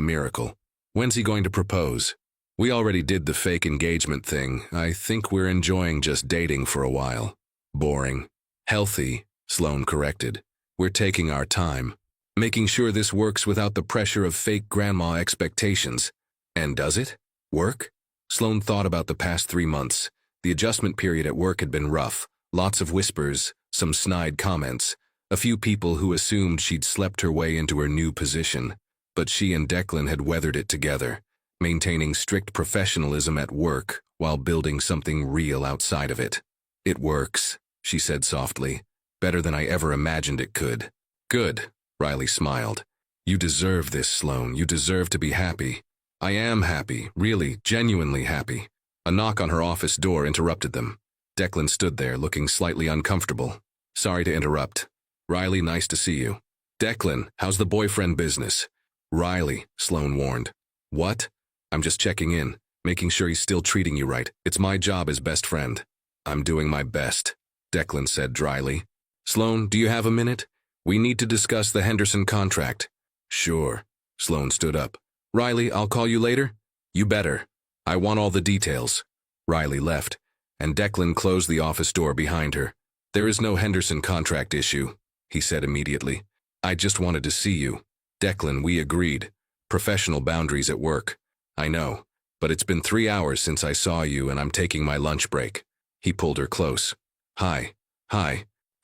miracle. When's he going to propose? We already did the fake engagement thing. I think we're enjoying just dating for a while. Boring. Healthy, Sloane corrected. We're taking our time, making sure this works without the pressure of fake grandma expectations. And does it? Work? Sloane thought about the past 3 months. The adjustment period at work had been rough. Lots of whispers, some snide comments, a few people who assumed she'd slept her way into her new position. But she and Declan had weathered it together, maintaining strict professionalism at work while building something real outside of it. It works, she said softly. Better than I ever imagined it could. Good, Riley smiled. You deserve this, Sloane. You deserve to be happy. I am happy, really, genuinely happy. A knock on her office door interrupted them. Declan stood there, looking slightly uncomfortable. Sorry to interrupt. Riley, nice to see you. Declan, how's the boyfriend business? Riley, Sloane warned. What? I'm just checking in, making sure he's still treating you right. It's my job as best friend. I'm doing my best, Declan said dryly. Sloane, do you have a minute? We need to discuss the Henderson contract. Sure. Sloane stood up. Riley, I'll call you later? You better. I want all the details. Riley left, and Declan closed the office door behind her. There is no Henderson contract issue, he said immediately. I just wanted to see you. Declan, we agreed. Professional boundaries at work. I know, but it's been 3 hours since I saw you and I'm taking my lunch break. He pulled her close. Hi.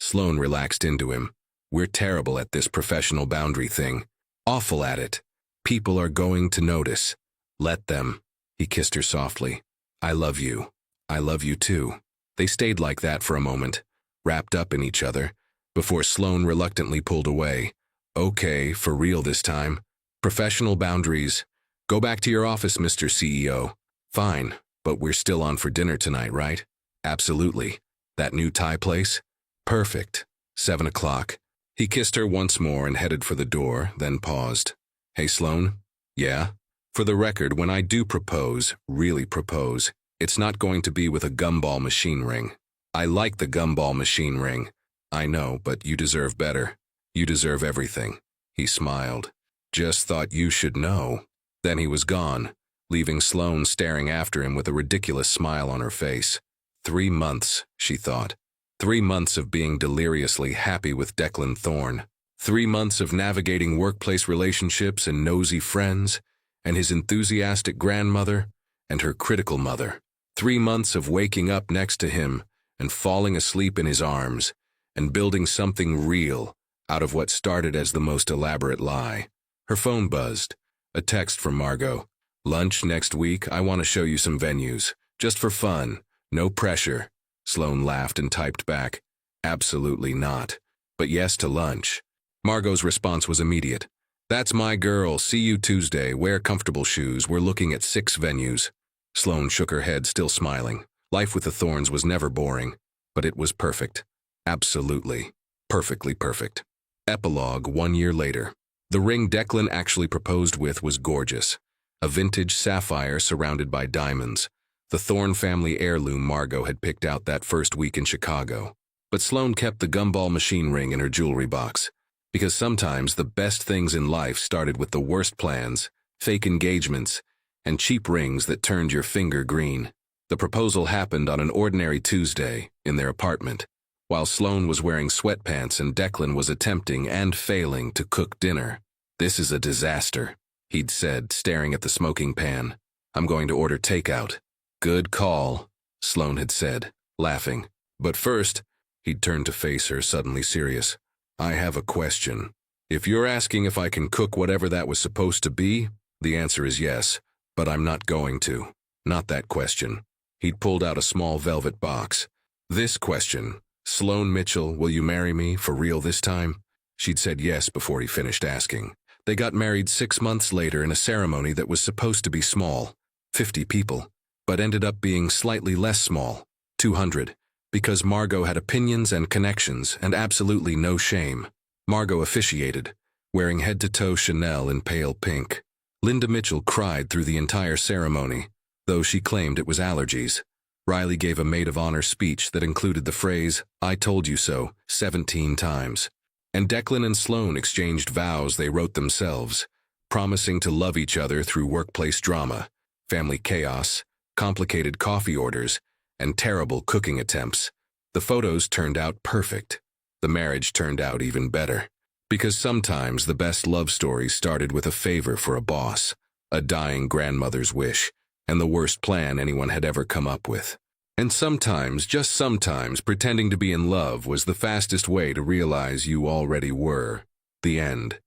Sloane relaxed into him. We're terrible at this professional boundary thing. Awful at it. People are going to notice. Let them. He kissed her softly. I love you. I love you too. They stayed like that for a moment, wrapped up in each other, before Sloane reluctantly pulled away. Okay, for real this time. Professional boundaries. Go back to your office, Mr. CEO. Fine, but we're still on for dinner tonight, right? Absolutely. That new Thai place? Perfect. 7 o'clock. He kissed her once more and headed for the door, then paused. Hey, Sloane? Yeah? For the record, when I do propose, really propose, it's not going to be with a gumball machine ring. I like the gumball machine ring. I know, but you deserve better. You deserve everything. He smiled. Just thought you should know. Then he was gone, leaving Sloane staring after him with a ridiculous smile on her face. 3 months, she thought. 3 months of being deliriously happy with Declan Thorne. 3 months of navigating workplace relationships and nosy friends, and his enthusiastic grandmother, and her critical mother. 3 months of waking up next to him and falling asleep in his arms, and building something real out of what started as the most elaborate lie. Her phone buzzed. A text from Margot. Lunch next week. I want to show you some venues. Just for fun. No pressure. Sloane laughed and typed back. Absolutely not. But yes to lunch. Margot's response was immediate. That's my girl. See you Tuesday. Wear comfortable shoes. We're looking at 6 venues. Sloane shook her head, still smiling. Life with the Thornes was never boring, but it was perfect. Absolutely. Perfectly perfect. Epilogue 1 year later. The ring Declan actually proposed with was gorgeous. A vintage sapphire surrounded by diamonds. The Thorne family heirloom Margot had picked out that first week in Chicago. But Sloane kept the gumball machine ring in her jewelry box. Because sometimes the best things in life started with the worst plans, fake engagements, and cheap rings that turned your finger green. The proposal happened on an ordinary Tuesday in their apartment, while Sloane was wearing sweatpants and Declan was attempting and failing to cook dinner. This is a disaster, he'd said, staring at the smoking pan. I'm going to order takeout. Good call, Sloane had said, laughing. But first, he'd turned to face her, suddenly serious. I have a question. If you're asking if I can cook whatever that was supposed to be, the answer is yes, but I'm not going to. Not that question. He'd pulled out a small velvet box. This question. Sloane Mitchell, will you marry me, for real this time? She'd said yes before he finished asking. They got married 6 months later in a ceremony that was supposed to be small, 50 people, but ended up being slightly less small, 200, because Margot had opinions and connections and absolutely no shame. Margot officiated, wearing head-to-toe Chanel in pale pink. Linda Mitchell cried through the entire ceremony, though she claimed it was allergies. Riley gave a maid of honor speech that included the phrase, I told you so, 17 times. And Declan and Sloane exchanged vows they wrote themselves, promising to love each other through workplace drama, family chaos, complicated coffee orders, and terrible cooking attempts. The photos turned out perfect. The marriage turned out even better. Because sometimes the best love stories started with a favor for a boss, a dying grandmother's wish, and the worst plan anyone had ever come up with. And sometimes, just sometimes, pretending to be in love was the fastest way to realize you already were. The end.